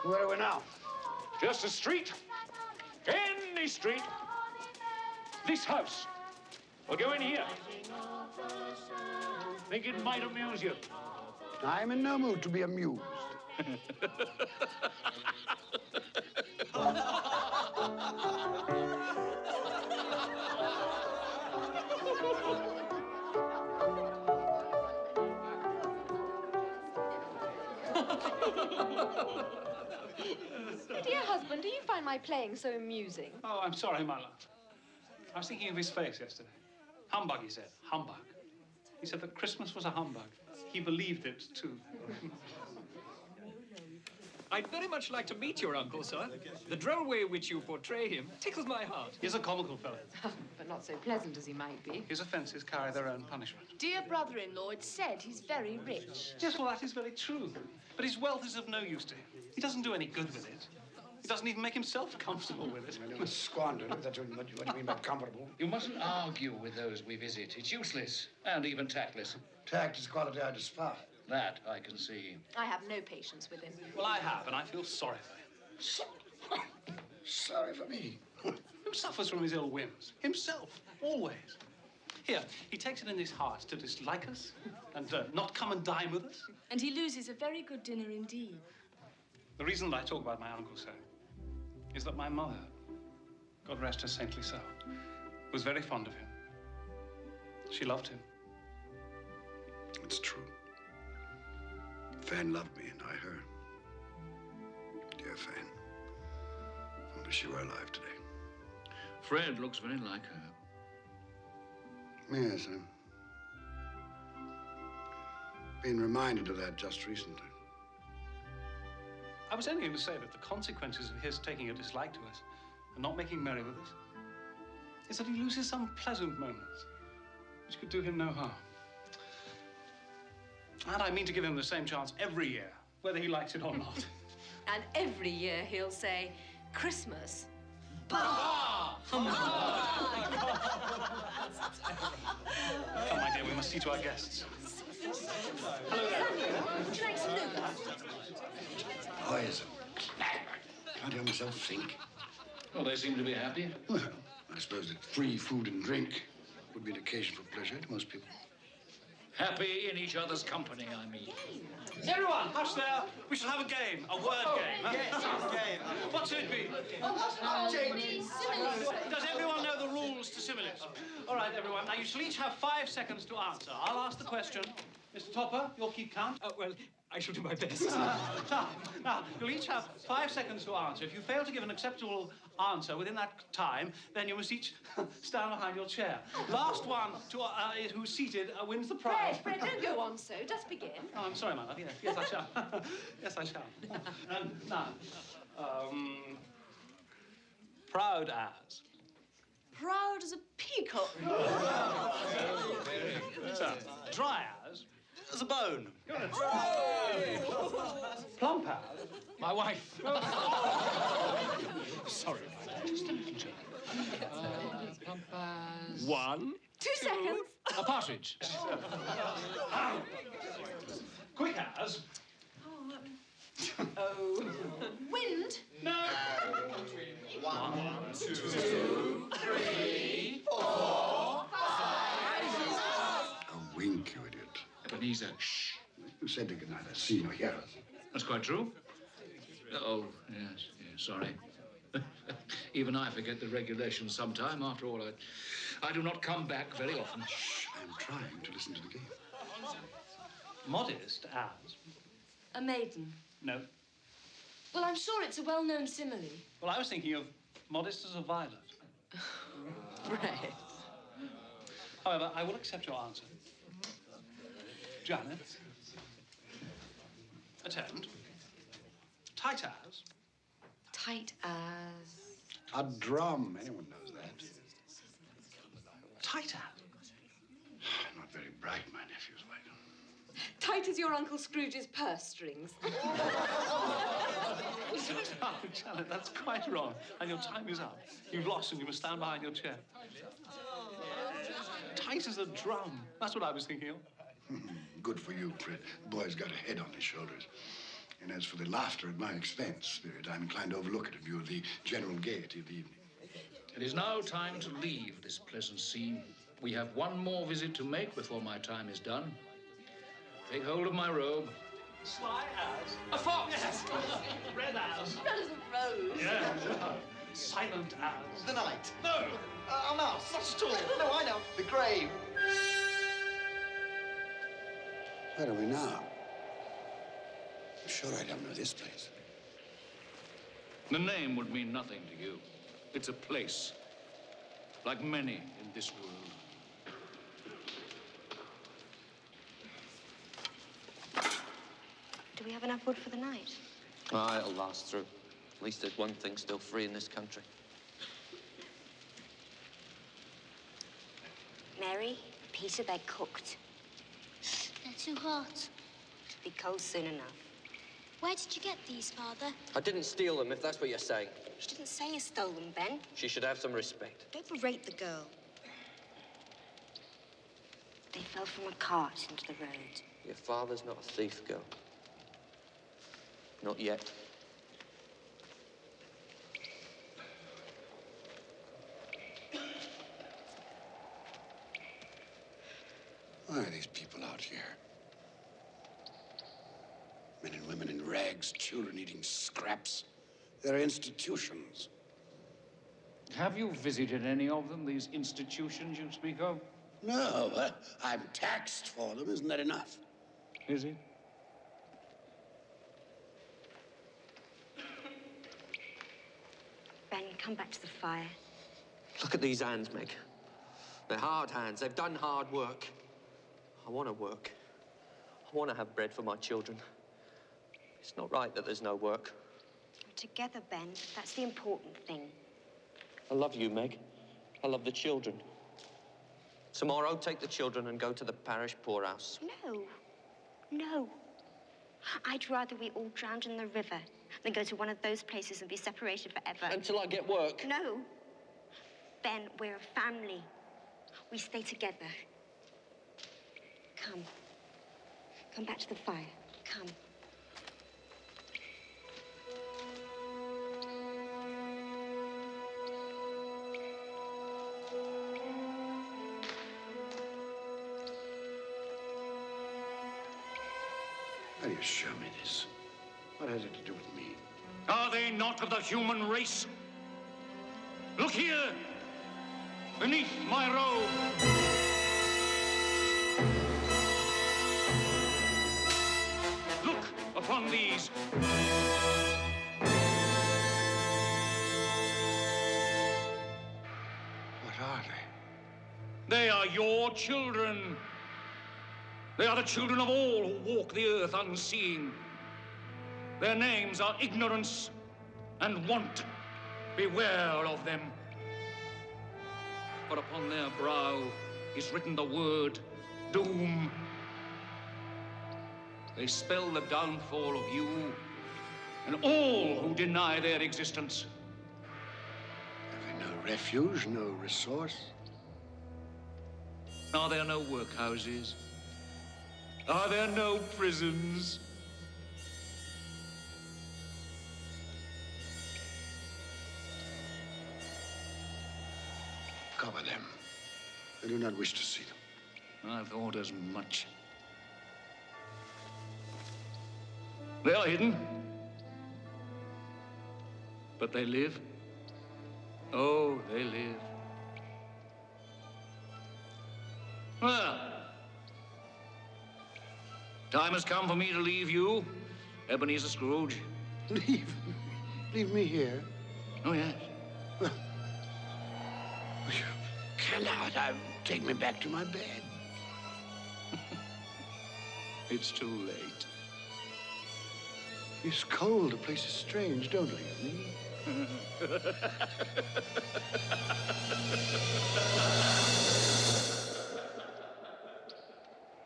Where are we now? Just a street. Any street. This house. We'll go in here. Think it might amuse you. I'm in no mood to be amused. Dear husband, do you find my playing so amusing? Oh, I'm sorry, my love. I was thinking of his face yesterday. Humbug, he said. Humbug. He said that Christmas was a humbug. He believed it, too. I'd very much like to meet your uncle, sir. The droll way in which you portray him tickles my heart. He's a comical fellow. But not so pleasant as he might be. His offences carry their own punishment. Dear brother-in-law, it's said he's very rich. Yes, well, that is very true. But his wealth is of no use to him. He doesn't do any good with it. He doesn't even make himself comfortable with it. You must squander it. That's what you mean by comfortable. You mustn't argue with those we visit. It's useless and even tactless. Tact is a quality I despise. That I can see. I have no patience with him. Well, I have, and I feel sorry for him. Sorry for me. Who suffers from his ill whims? Himself, always. Here, he takes it in his heart to dislike us and not come and dine with us. And he loses a very good dinner indeed. The reason that I talk about my uncle so is that my mother, God rest her saintly soul, was very fond of him. She loved him. It's true. Fan loved me, and I her. Dear Fan. Only she were alive today. Fred looks very like her. Yes, I've been reminded of that just recently. I was only going to say that the consequences of his taking a dislike to us and not making merry with us is that he loses some pleasant moments, which could do him no harm. And I mean to give him the same chance every year, whether he likes it or not. And every year he'll say, Christmas. Come, my dear, we must see to our guests. Hello there. Would you like some nougat? Boys, can't help myself think. Well, they seem to be happy. Well, I suppose that free food and drink would be an occasion for pleasure to most people. Happy in each other's company, I mean. Everyone, hush there. We shall have a game, a word game. Huh? Yes, a game. What should it be? Does everyone know the rules to similes? All right, everyone. Now, you shall each have 5 seconds to answer. I'll ask the question. Mr. Topper, you'll keep count. Well, I shall do my best. Now, you'll each have 5 seconds to answer. If you fail to give an acceptable answer within that time, then you must each stand behind your chair. Last one to, who's seated wins the prize. Fred, don't go on so. Just begin. Oh, I'm sorry, my love. Yes, I shall. Yes, I shall. And now, proud as. Proud as a peacock. So, dry as. As a bone. Plump as. My wife. Sorry, just a little joke. Plump as... 1. 2 seconds. A partridge. Quick as. Oh. Wind. No. 1, 2, 3, 4, 5. A wink, you idiot. Ebenezer, shh. You said they could neither see nor hear us. That's quite true. Oh, yes, sorry. Even I forget the regulations sometime. After all, I do not come back very often. Shh, I'm trying to listen to the game. Modest as. A maiden. No. Well, I'm sure it's a well-known simile. Well, I was thinking of modest as a violet. Right. However, I will accept your answer. Janet. Attend. Tight as. Tight as... A drum. Anyone knows that. Tight as. Not very bright, my nephew's like. Tight as your Uncle Scrooge's purse strings. Oh, Janet, that's quite wrong. And your time is up. You've lost and you must stand behind your chair. Tight as a drum. That's what I was thinking of. Good for you, Fred. The boy's got a head on his shoulders. And as for the laughter at my expense, Spirit, I'm inclined to overlook it in view of the general gaiety of the evening. It is now time to leave this pleasant scene. We have one more visit to make before my time is done. Take hold of my robe. Sly as. A fox! Yes. Red as. Red as a rose. Yeah. Silent as. The night. No. A mouse. Not at all. No, I know. The grave. Where are we now? I'm sure I don't know this place. The name would mean nothing to you. It's a place, like many in this world. Do we have enough wood for the night? Ah, it'll last through. At least there's one thing still free in this country. Mary, Peter, they're cooked. They're too hot. It'll be cold soon enough. Where did you get these, Father? I didn't steal them, if that's what you're saying. You didn't say you stole them, Ben. She should have some respect. Don't berate the girl. They fell from a cart into the road. Your father's not a thief, girl. Not yet. Why are these people out here? Men and women in rags, children eating scraps. They're institutions. Have you visited any of them, these institutions you speak of? No, I'm taxed for them. Isn't that enough? Is it? Ben, come back to the fire. Look at these hands, Meg. They're hard hands. They've done hard work. I want to work. I want to have bread for my children. It's not right that there's no work. We're together, Ben. That's the important thing. I love you, Meg. I love the children. Tomorrow, take the children and go to the parish poorhouse. No. No. I'd rather we all drowned in the river than go to one of those places and be separated forever. Until I get work. No. Ben, we're a family. We stay together. Come. Come back to the fire. Come. How do you show me this? What has it to do with me? Are they not of the human race? Look here, beneath my robe. Look upon these. What are they? They are your children. They are the children of all who walk the earth unseeing. Their names are ignorance and want. Beware of them. For upon their brow is written the word doom. They spell the downfall of you and all who deny their existence. Have they no refuge, no resource? Are there no workhouses? Are there no prisons? Cover them. I do not wish to see them. I thought as much. They are hidden. But they live. Oh, they live. Well, time has come for me to leave you, Ebenezer Scrooge. Leave? Leave me here? Oh, yes. Well, you cannot. Take me back to my bed. It's too late. It's cold. The place is strange. Don't leave me.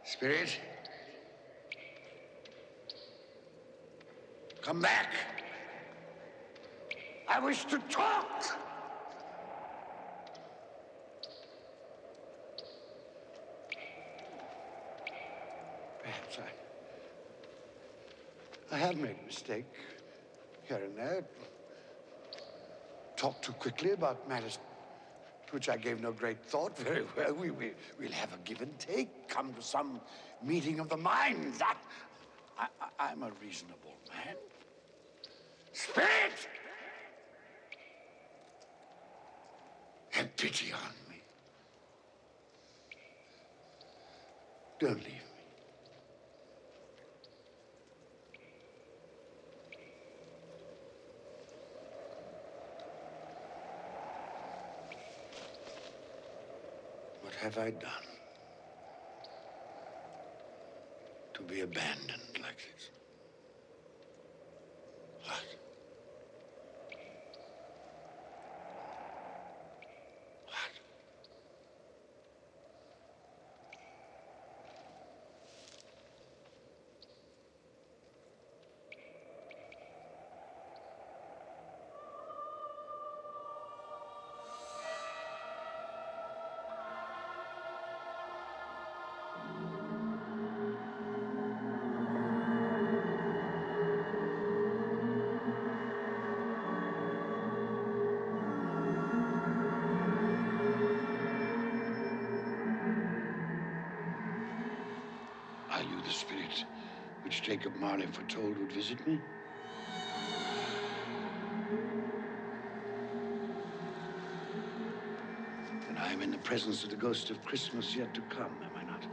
Spirit, come back. I wish to talk. Perhaps I have made a mistake here and there. Talked too quickly about matters to which I gave no great thought. Very well, we'll have a give and take. Come to some meeting of the minds. I'm a reasonable man. Spirit! Have pity on me. Don't leave me. What have I done to be abandoned like this? What? Are you the spirit which Jacob Marley foretold would visit me? And I am in the presence of the ghost of Christmas yet to come, am I not?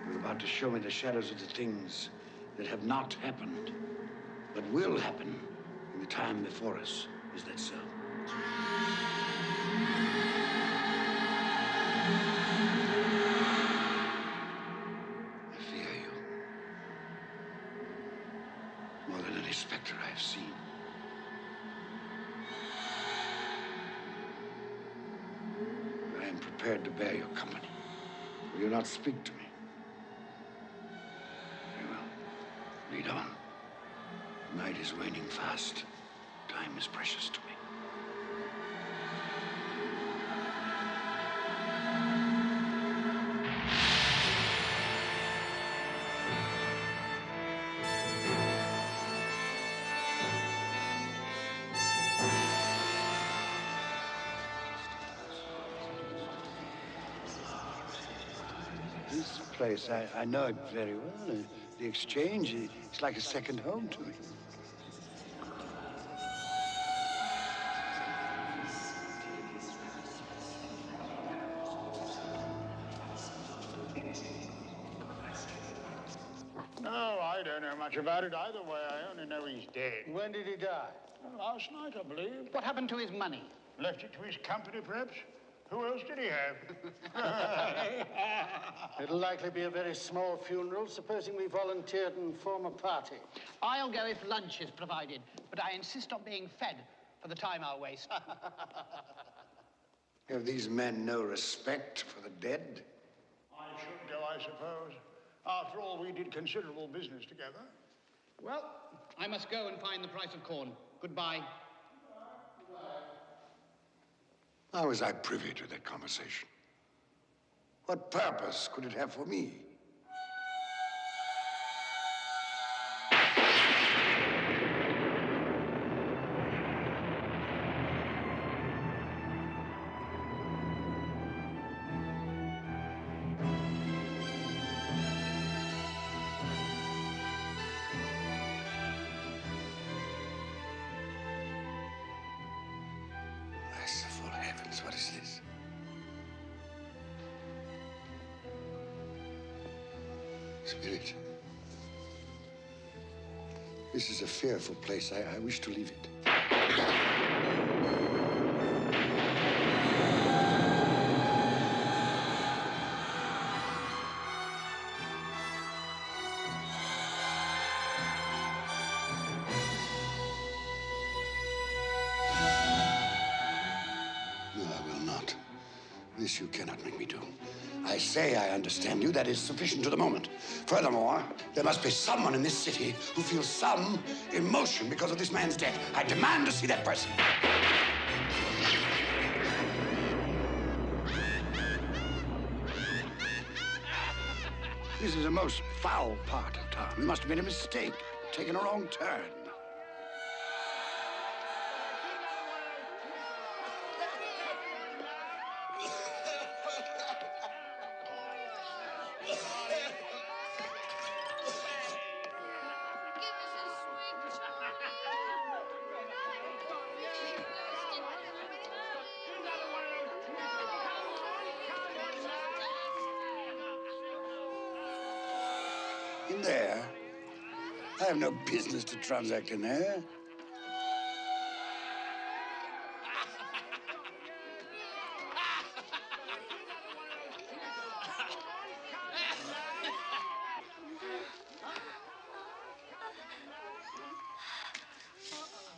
You're about to show me the shadows of the things that have not happened, but will happen in the time before us. Is that so? I fear you. prepared to bear your company. Will you not speak to me? Very well. Lead on. Night is waning fast. Time is precious to me. This place, I know it very well. The exchange, it's like a second home to me. No, I don't know much about it either way. I only know he's dead. When did he die? Last night, I believe. What happened to his money? Left it to his company, perhaps? Who else did he have? It'll likely be a very small funeral, supposing we volunteered and form a party. I'll go if lunch is provided, but I insist on being fed for the time I'll waste. Have these men no respect for the dead? I should go, I suppose. After all, we did considerable business together. Well, I must go and find the price of corn. Goodbye. How was I privy to that conversation? What purpose could it have for me? Merciful heavens, what is this? Spirit, this is a fearful place. I wish to leave it. No, I will not. This you cannot make me do. I say I understand you. That is sufficient to the moment. Furthermore, there must be someone in this city who feels some emotion because of this man's death. I demand to see that person. This is a most foul part of town. We must have made a mistake, taken a wrong turn. In there? I have no business to transact in there.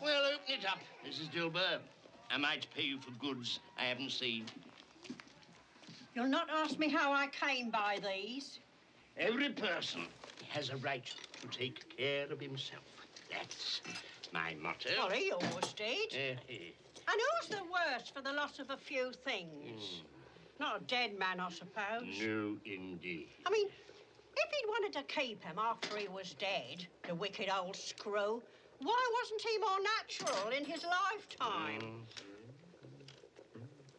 Well, open it up, Mrs. Dilber. Am I to pay you for goods I haven't seen? You'll not ask me how I came by these. Every person has a right to take care of himself. That's my motto. Well, he always did. And who's the worse for the loss of a few things? Not a dead man, I suppose. No, indeed. I mean, if he'd wanted to keep him after he was dead, the wicked old screw, why wasn't he more natural in his lifetime?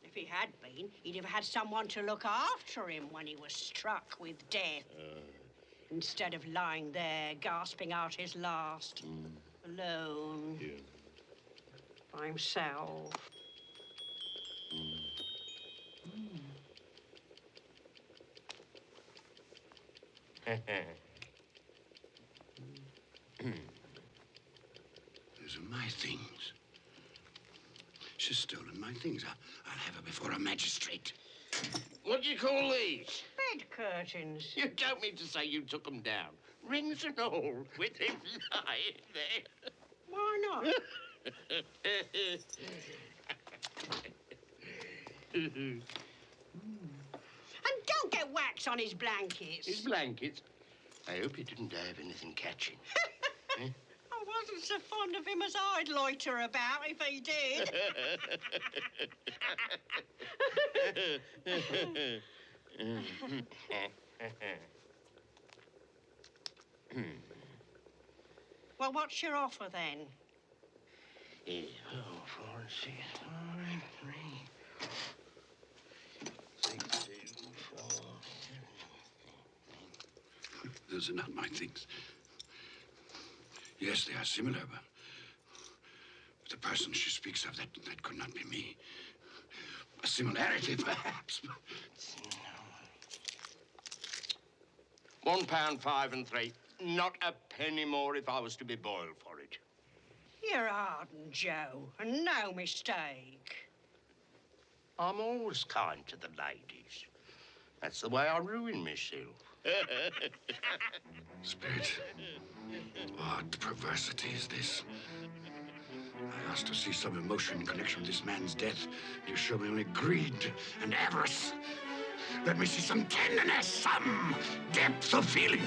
If he had been, he'd have had someone to look after him when he was struck with death. Instead of lying there, gasping out his last, alone, by himself. Those are my things. She's stolen my things. I'll have her before a magistrate. What do you call these? Bed curtains. You don't mean to say you took them down, rings and all, with him lying there. Why not? And don't get wax on his blankets. His blankets? I hope he didn't die of anything catching. Eh? I wasn't so fond of him as I'd loiter about if he did. Well, what's your offer then? 4, 6, 5, 3, 6, 2, 4. Those are not my things. Yes, they are similar, but the person she speaks of, that could not be me. A similarity, perhaps. £1, 5 and 3. Not a penny more if I was to be boiled for it. You're Arden, Joe, and no mistake. I'm always kind to the ladies. That's the way I ruin myself. Spirit, what perversity is this? I asked to see some emotion in connection with this man's death. You show me only greed and avarice. Let me see some tenderness, some depth of feeling.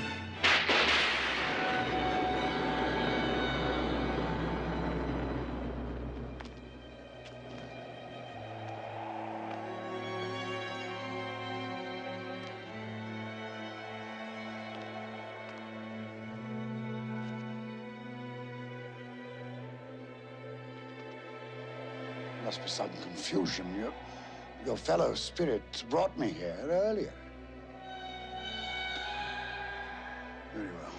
Must be some confusion. Your fellow spirit brought me here earlier. Very well.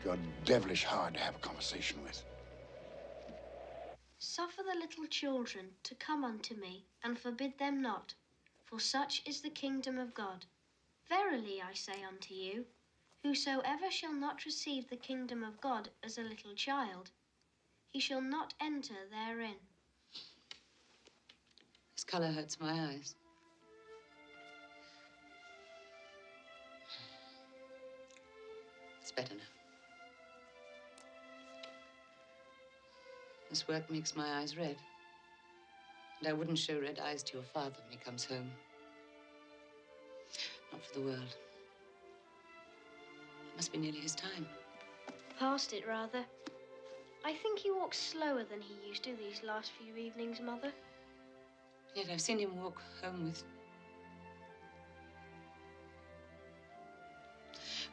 You're devilish hard to have a conversation with. Suffer the little children to come unto me, and forbid them not, for such is the kingdom of God. Verily I say unto you, whosoever shall not receive the kingdom of God as a little child, he shall not enter therein. This colour hurts my eyes. It's better now. This work makes my eyes red. And I wouldn't show red eyes to your father when he comes home. Not for the world. It must be nearly his time. Past it, rather. I think he walks slower than he used to these last few evenings, Mother. Yet I've seen him walk home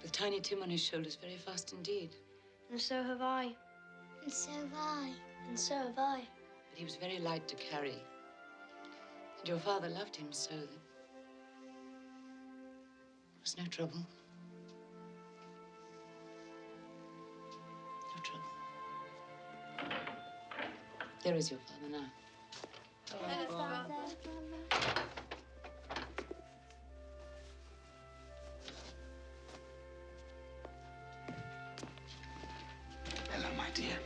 with Tiny Tim on his shoulders very fast indeed. And so have I. And so have I. And so have I. But he was very light to carry. And your father loved him so that there was no trouble. No trouble. There is your father now. Hello, Father. Hello, my dear.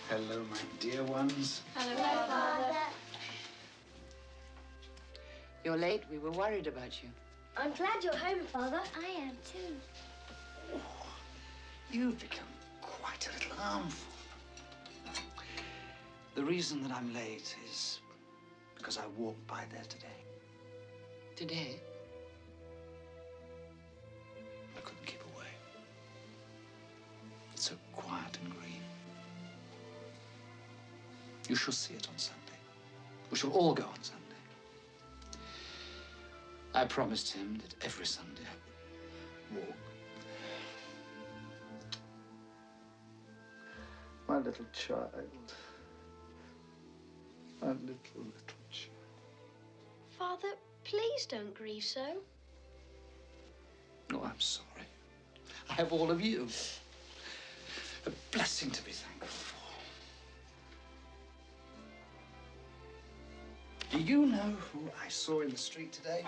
Hello, my dear ones. Hello, Father. You're late. We were worried about you. I'm glad you're home, Father. I am too. You've become quite a little harmful. The reason that I'm late is because I walked by there today. Today? I couldn't keep away. It's so quiet and green. You shall see it on Sunday. We shall all go on Sunday. I promised him that every Sunday I would walk. My little child. My little child. Father, please don't grieve so. Oh, I'm sorry. I have all of you. A blessing to be thankful for. Do you know who I saw in the street today?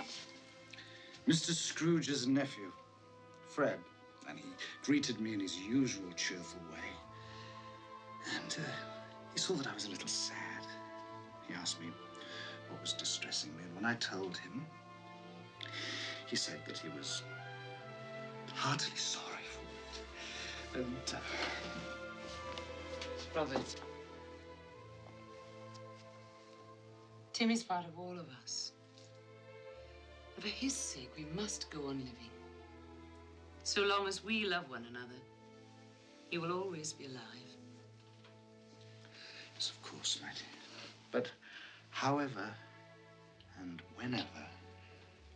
Mr. Scrooge's nephew, Fred. And he greeted me in his usual cheerful way. And he saw that I was a little sad. He asked me what was distressing me, and when I told him, he said that he was heartily sorry for it. And, Robert, Tim is part of all of us. And for his sake, we must go on living. So long as we love one another, he will always be alive. Yes, of course, Mattie. But however and whenever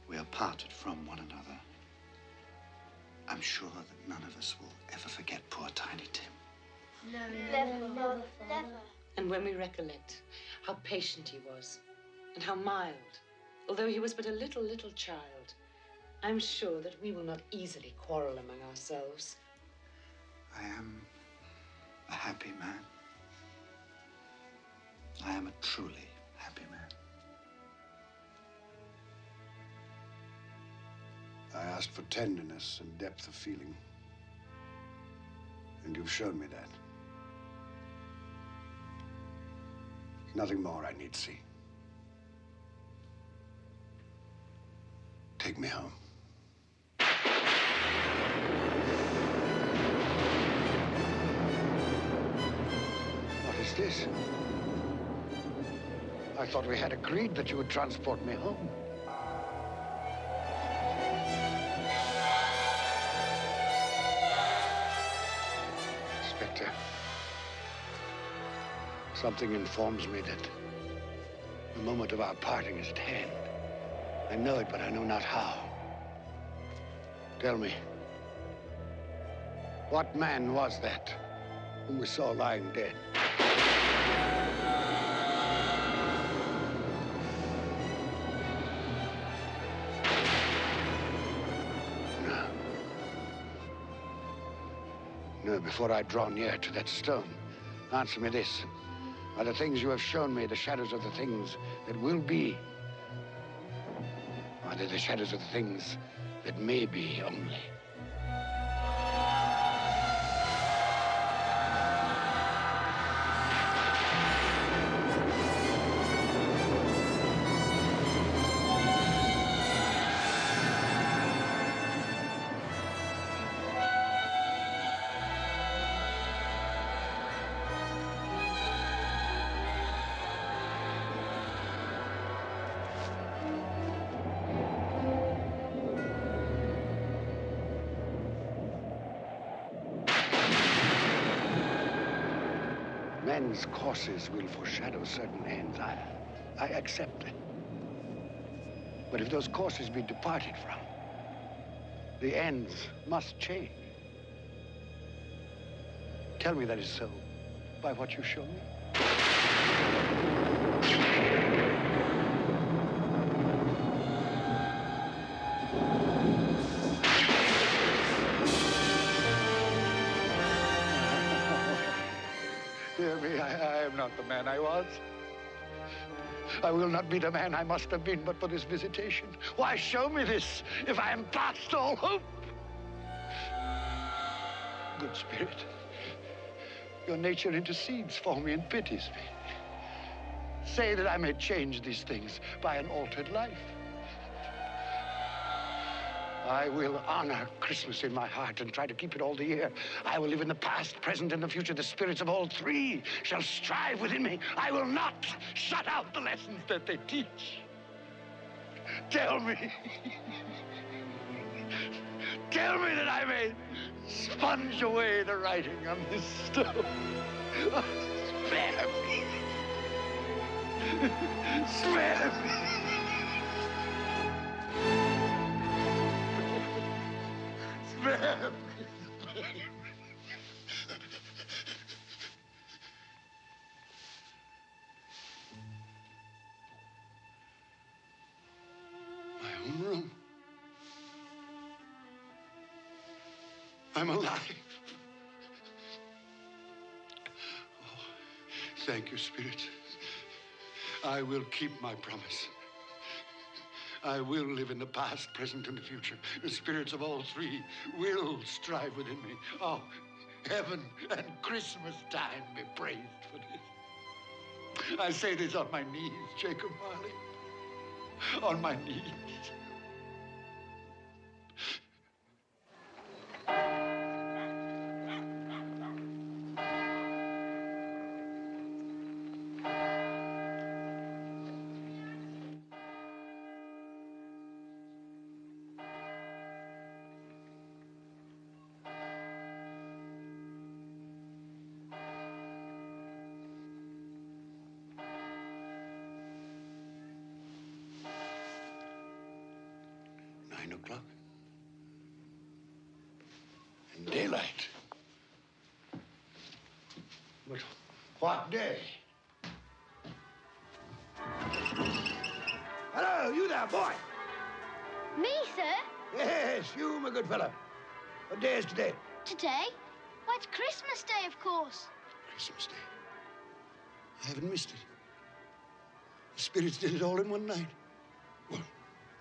we are parted from one another, I'm sure that none of us will ever forget poor Tiny Tim. No, never. And when we recollect how patient he was and how mild, although he was but a little child, I'm sure that we will not easily quarrel among ourselves. I am a happy man. I am a truly happy man. I asked for tenderness and depth of feeling, and you've shown me that. Nothing more I need see. Take me home. What is this? I thought we had agreed that you would transport me home. Inspector, something informs me that the moment of our parting is at hand. I know it, but I know not how. Tell me, what man was that whom we saw lying dead? No, before I draw near to that stone, answer me this. Are the things you have shown me the shadows of the things that will be? Or are they the shadows of the things that may be only? Men's courses will foreshadow certain ends. I accept it. But if those courses be departed from, the ends must change. Tell me that is so by what you show me. Dear me, I am not the man I was. I will not be the man I must have been but for this visitation. Why show me this if I am past all hope? Good Spirit, your nature intercedes for me and pities me. Say that I may change these things by an altered life. I will honor Christmas in my heart and try to keep it all the year. I will live in the past, present, and the future. The spirits of all three shall strive within me. I will not shut out the lessons that they teach. Tell me. Tell me that I may sponge away the writing on this stone. Oh, spare me. Spare me. Spare me. My own room. I'm alive. Oh, thank you, Spirit. I will keep my promise. I will live in the past, present, and the future. The spirits of all three will strive within me. Oh, heaven and Christmas time be praised for this. I say this on my knees, Jacob Marley. On my knees. o'clock. And daylight. But what day? Hello, you there, boy. Me, sir? Yes, you, my good fellow. What day is today? Today? Why, it's Christmas Day, of course. Christmas Day. I haven't missed it. The spirits did it all in one night. Well,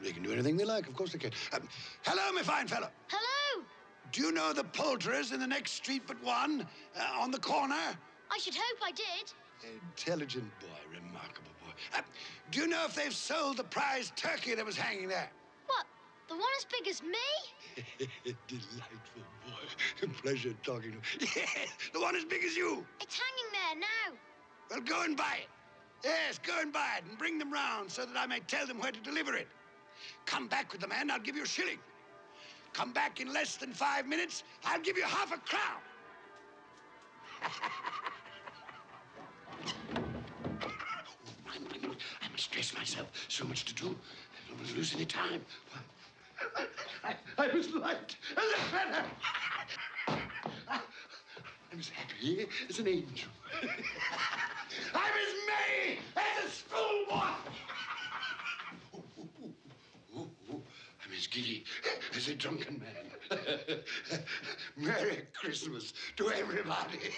they can do anything they like. Of course they can. Hello, my fine fellow. Hello. Do you know the poulterers in the next street but one, on the corner? I should hope I did. Intelligent boy, remarkable boy. Do you know if they've sold the prize turkey that was hanging there? What? The one as big as me? Delightful boy. Pleasure talking to you. Yes, the one as big as you. It's hanging there now. Well, go and buy it. Yes, go and buy it and bring them round so that I may tell them where to deliver it. Come back with the man, I'll give you a shilling. Come back in less than 5 minutes, I'll give you half a crown. I must dress myself. So much to do. I don't want to lose any time. I was light as a feather. I'm as happy as an angel. I'm as merry as a schoolboy. I'm as giddy as a drunken man. Merry Christmas to everybody,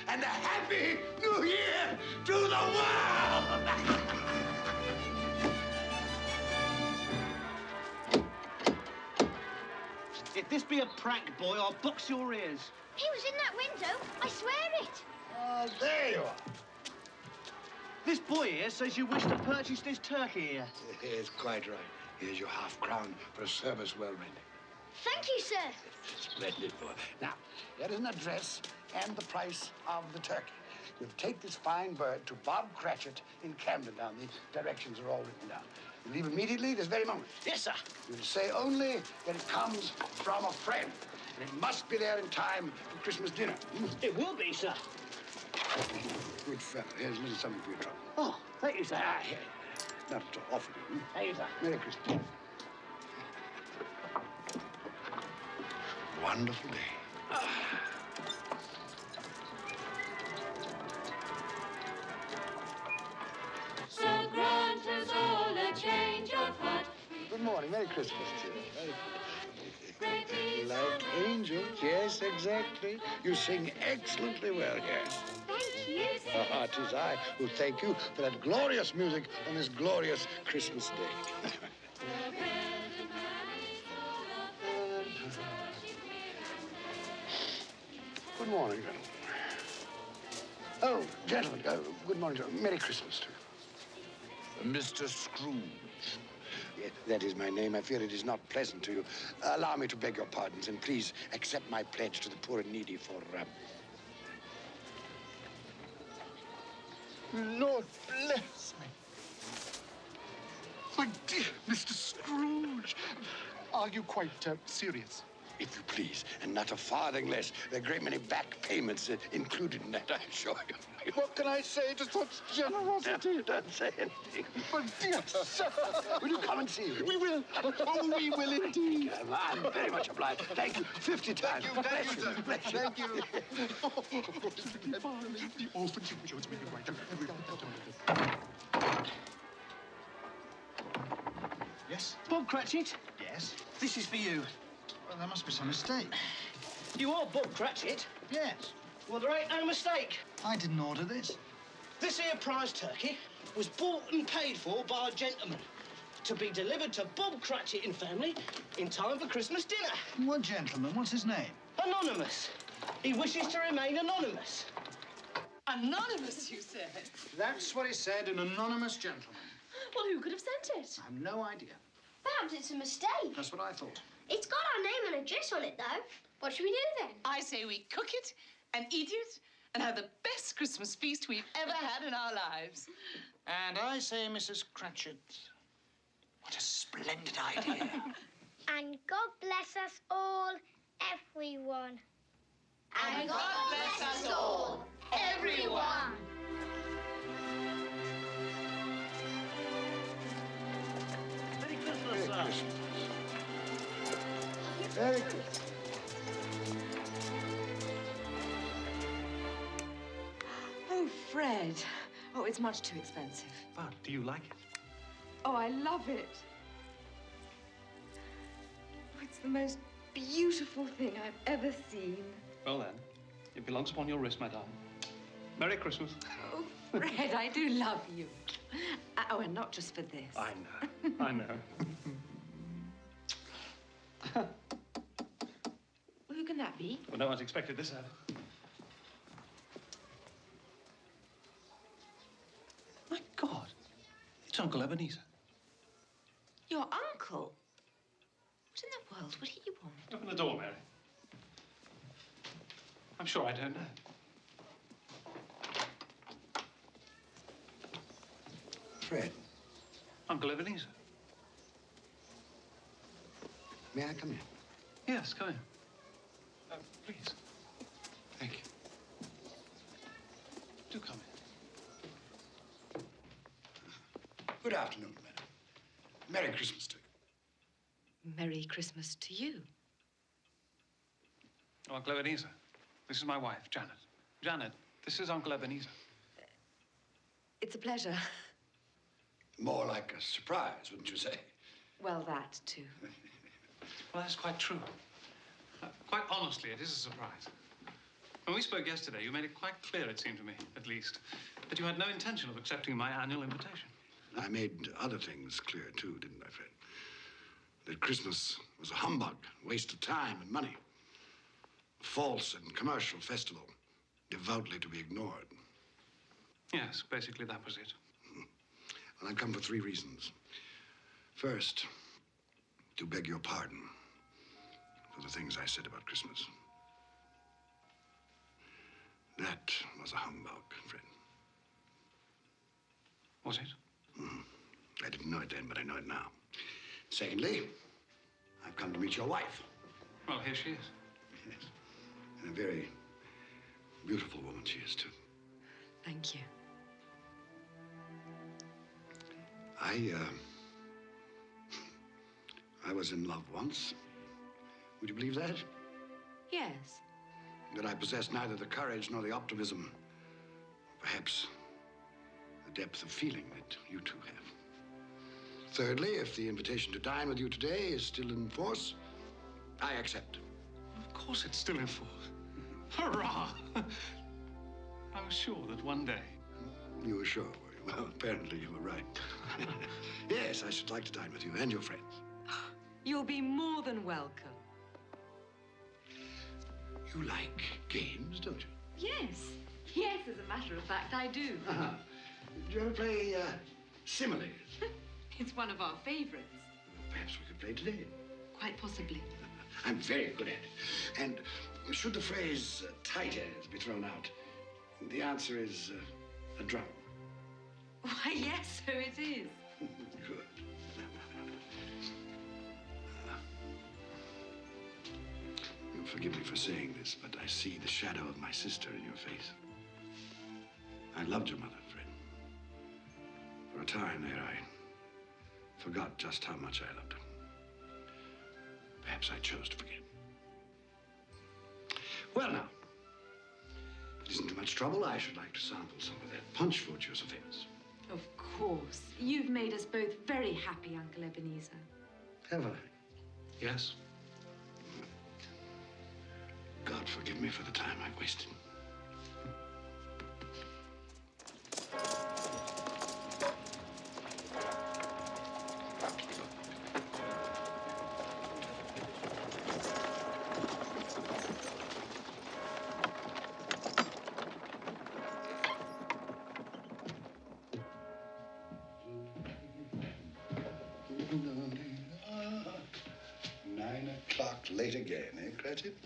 and a Happy New Year to the world! If this be a prank, boy, I'll box your ears. He was in that window. I swear it. Oh, there you are. This boy here says you wish to purchase this turkey here. Yes, quite right. Here's your half-crown for a service well rendered. Thank you, sir. Splendid boy. Now, there is an address and the price of the turkey. You'll take this fine bird to Bob Cratchit in Camden Town. The directions are all written down. You leave immediately this very moment. Yes, sir. You'll say only that it comes from a friend. And it must be there in time for Christmas dinner. It will be, sir. Good fellow. Here's a little something for your trouble. Oh, thank you, sir. Here. Not to offer you. Thank you, sir. Merry Christmas. Wonderful day. So grant us all a change of heart. Good morning. Merry Christmas to you. Like angels. Yes, exactly. You sing excellently well here. Thank you. It is I who thank you for that glorious music on this glorious Christmas day. Good morning, gentlemen. Oh, gentlemen, good morning, gentlemen. Merry Christmas to you. Mr. Scrooge. Yes, that is my name. I fear it is not pleasant to you. Allow me to beg your pardons, and please accept my pledge to the poor and needy for... Lord bless me. My dear Mr. Scrooge, are you quite serious? If you please, and not a farthing less. There are a great many back payments included in that, I assure you. What can I say to such generosity? Don't say anything. But dear sir, will you come and see me? We will. Oh, we will indeed. I'm very much obliged. Thank you 50 times. Thank you, sir. Bless you. Thank you. The orphanage shows me the right. Yes? Bob Cratchit? Yes? This is for you. Well, there must be some mistake. You are Bob Cratchit? Yes. Well, there ain't no mistake. I didn't order this. This here prize turkey was bought and paid for by a gentleman to be delivered to Bob Cratchit and family in time for Christmas dinner. What gentleman? What's his name? Anonymous. He wishes to remain anonymous. Anonymous, you said? That's what he said, an anonymous gentleman. Well, who could have sent it? I have no idea. Perhaps it's a mistake. That's what I thought. It's got our name and address on it, though. What should we do then? I say we cook it and eat it and have the best Christmas feast we've ever had in our lives. And I say, Mrs. Cratchit, what a splendid idea. And God bless us all, everyone. And God bless us all, everyone. Merry Christmas, sir. Merry Christmas. Oh, Fred. Oh, it's much too expensive. But do you like it? Oh, I love it. Oh, it's the most beautiful thing I've ever seen. Well, then, it belongs upon your wrist, madame. Merry Christmas. Oh, Fred, I do love you. Oh, and not just for this. I know. I know. Well, who can that be? Well, no one's expected this, have they? My God. It's Uncle Ebenezer. Your uncle? What in the world would he want? Open the door, Mary. I'm sure I don't know. Fred, Uncle Ebenezer. may I come in? Yes, come in. Please. Thank you. Do come in. Good afternoon, madam. Merry Christmas to you. Merry Christmas to you. Oh, Uncle Ebenezer. This is my wife, Janet. Janet, this is Uncle Ebenezer. It's a pleasure. More like a surprise, wouldn't you say? Well, that, too. Well, that's quite true. Quite honestly, it is a surprise. When we spoke yesterday, you made it quite clear, it seemed to me, at least, that you had no intention of accepting my annual invitation. I made other things clear, too, didn't I, Fred? That Christmas was a humbug, a waste of time and money. A false and commercial festival, devoutly to be ignored. Yes, basically that was it. Well, I've come for 3 reasons. First, to beg your pardon for the things I said about Christmas. That was a humbug, Fred. Was it? I didn't know it then, but I know it now. Secondly, I've come to meet your wife. Well, here she is. Yes. And a very beautiful woman she is, too. Thank you. I was in love once. Would you believe that? Yes. But I possessed neither the courage nor the optimism, perhaps the depth of feeling that you two have. Thirdly, if the invitation to dine with you today is still in force, I accept. Of course it's still in force. Hurrah! I was sure that one day. You were sure, were you? Well, apparently you were right. Yes, I should like to dine with you and your friends. You'll be more than welcome. You like games, don't you? Yes. Yes, as a matter of fact, I do. Uh-huh. Do you ever play similes? It's one of our favorites. Perhaps we could play today. Quite possibly. I'm very good at it. And should the phrase tight as be thrown out, the answer is a drum. Why, yes, so it is. Good. You'll forgive me for saying this, but I see the shadow of my sister in your face. I loved your mother, Fred. For a time there, I forgot just how much I loved her. Perhaps I chose to forget. Well, now, if it isn't too much trouble, I should like to sample some of that punch fruit you're so famous. Of course. You've made us both very happy, Uncle Ebenezer. Have I? Yes. God forgive me for the time I've wasted. Late again, eh, Cratchit?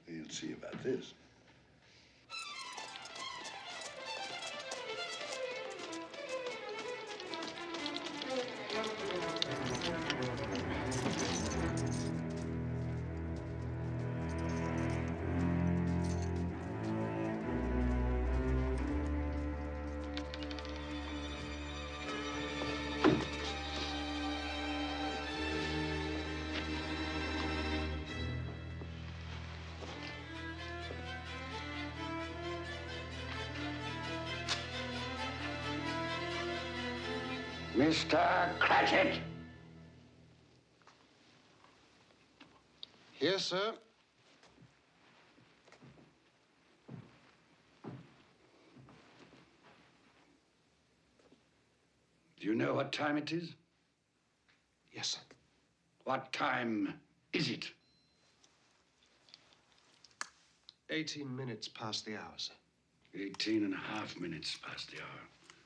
We'll see about this. Mr. Cratchit! Yes, sir. Do you know what time it is? Yes, sir. What time is it? 18 minutes past the hour, sir. 18 and a half minutes past the hour.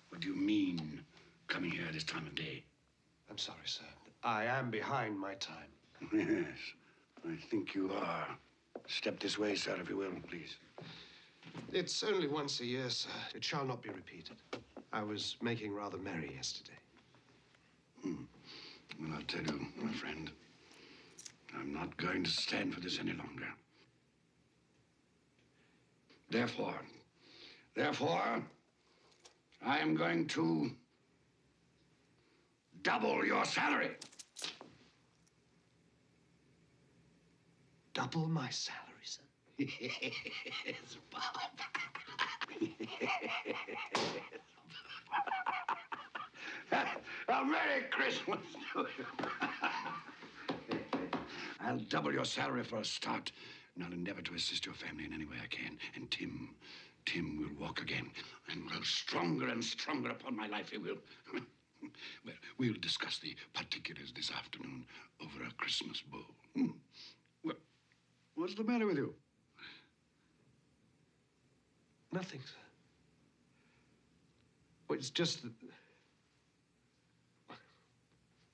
What do you mean, coming here this time of day? I'm sorry, sir. I am behind my time. Yes, I think you are. Step this way, sir, if you will, please. It's only once a year, sir. It shall not be repeated. I was making rather merry yesterday. Well, I'll tell you, my friend, I'm not going to stand for this any longer. Therefore, I am going to double your salary. Double my salary, sir? Yes, Bob. A Merry Christmas to you. I'll double your salary for a start, and I'll endeavor to assist your family in any way I can. And Tim will walk again and grow stronger and stronger upon my life, he will. Well, we'll discuss the particulars this afternoon over a Christmas bowl. Well, what's the matter with you? Nothing, sir. Well, it's just that...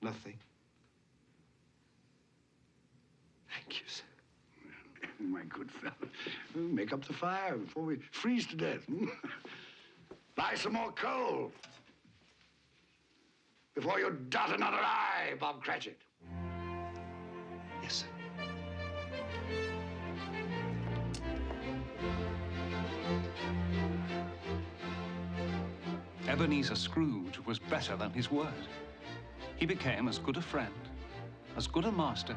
Nothing. Thank you, sir. My good fellow, make up the fire before we freeze to death. Buy some more coal before you dot another I, Bob Cratchit. Yes, sir. Ebenezer Scrooge was better than his word. He became as good a friend, as good a master,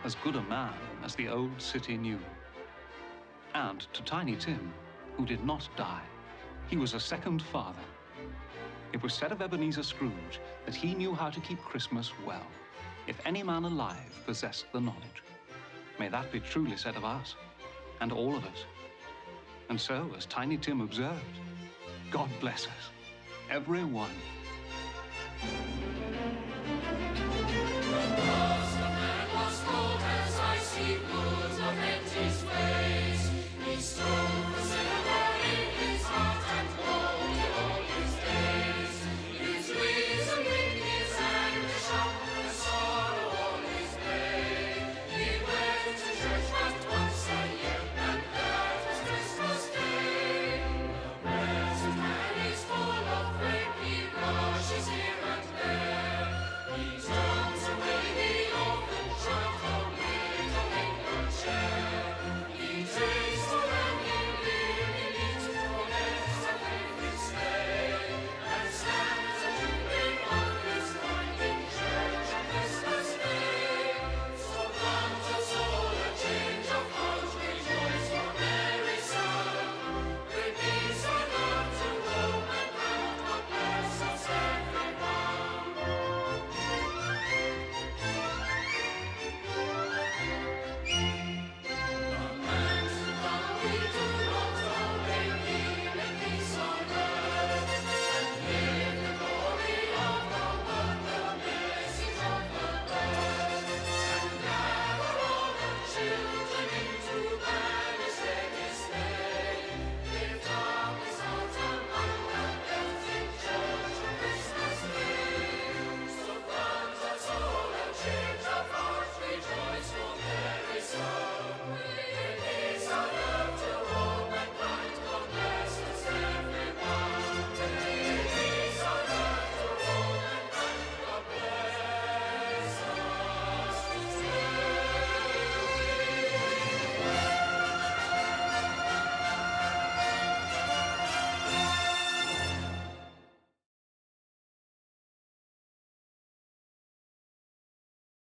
as good a man as the old city knew. And to Tiny Tim, who did not die, he was a second father. It was said of Ebenezer Scrooge that he knew how to keep Christmas well, if any man alive possessed the knowledge. May that be truly said of us, and all of us. And so, as Tiny Tim observed, God bless us, every one.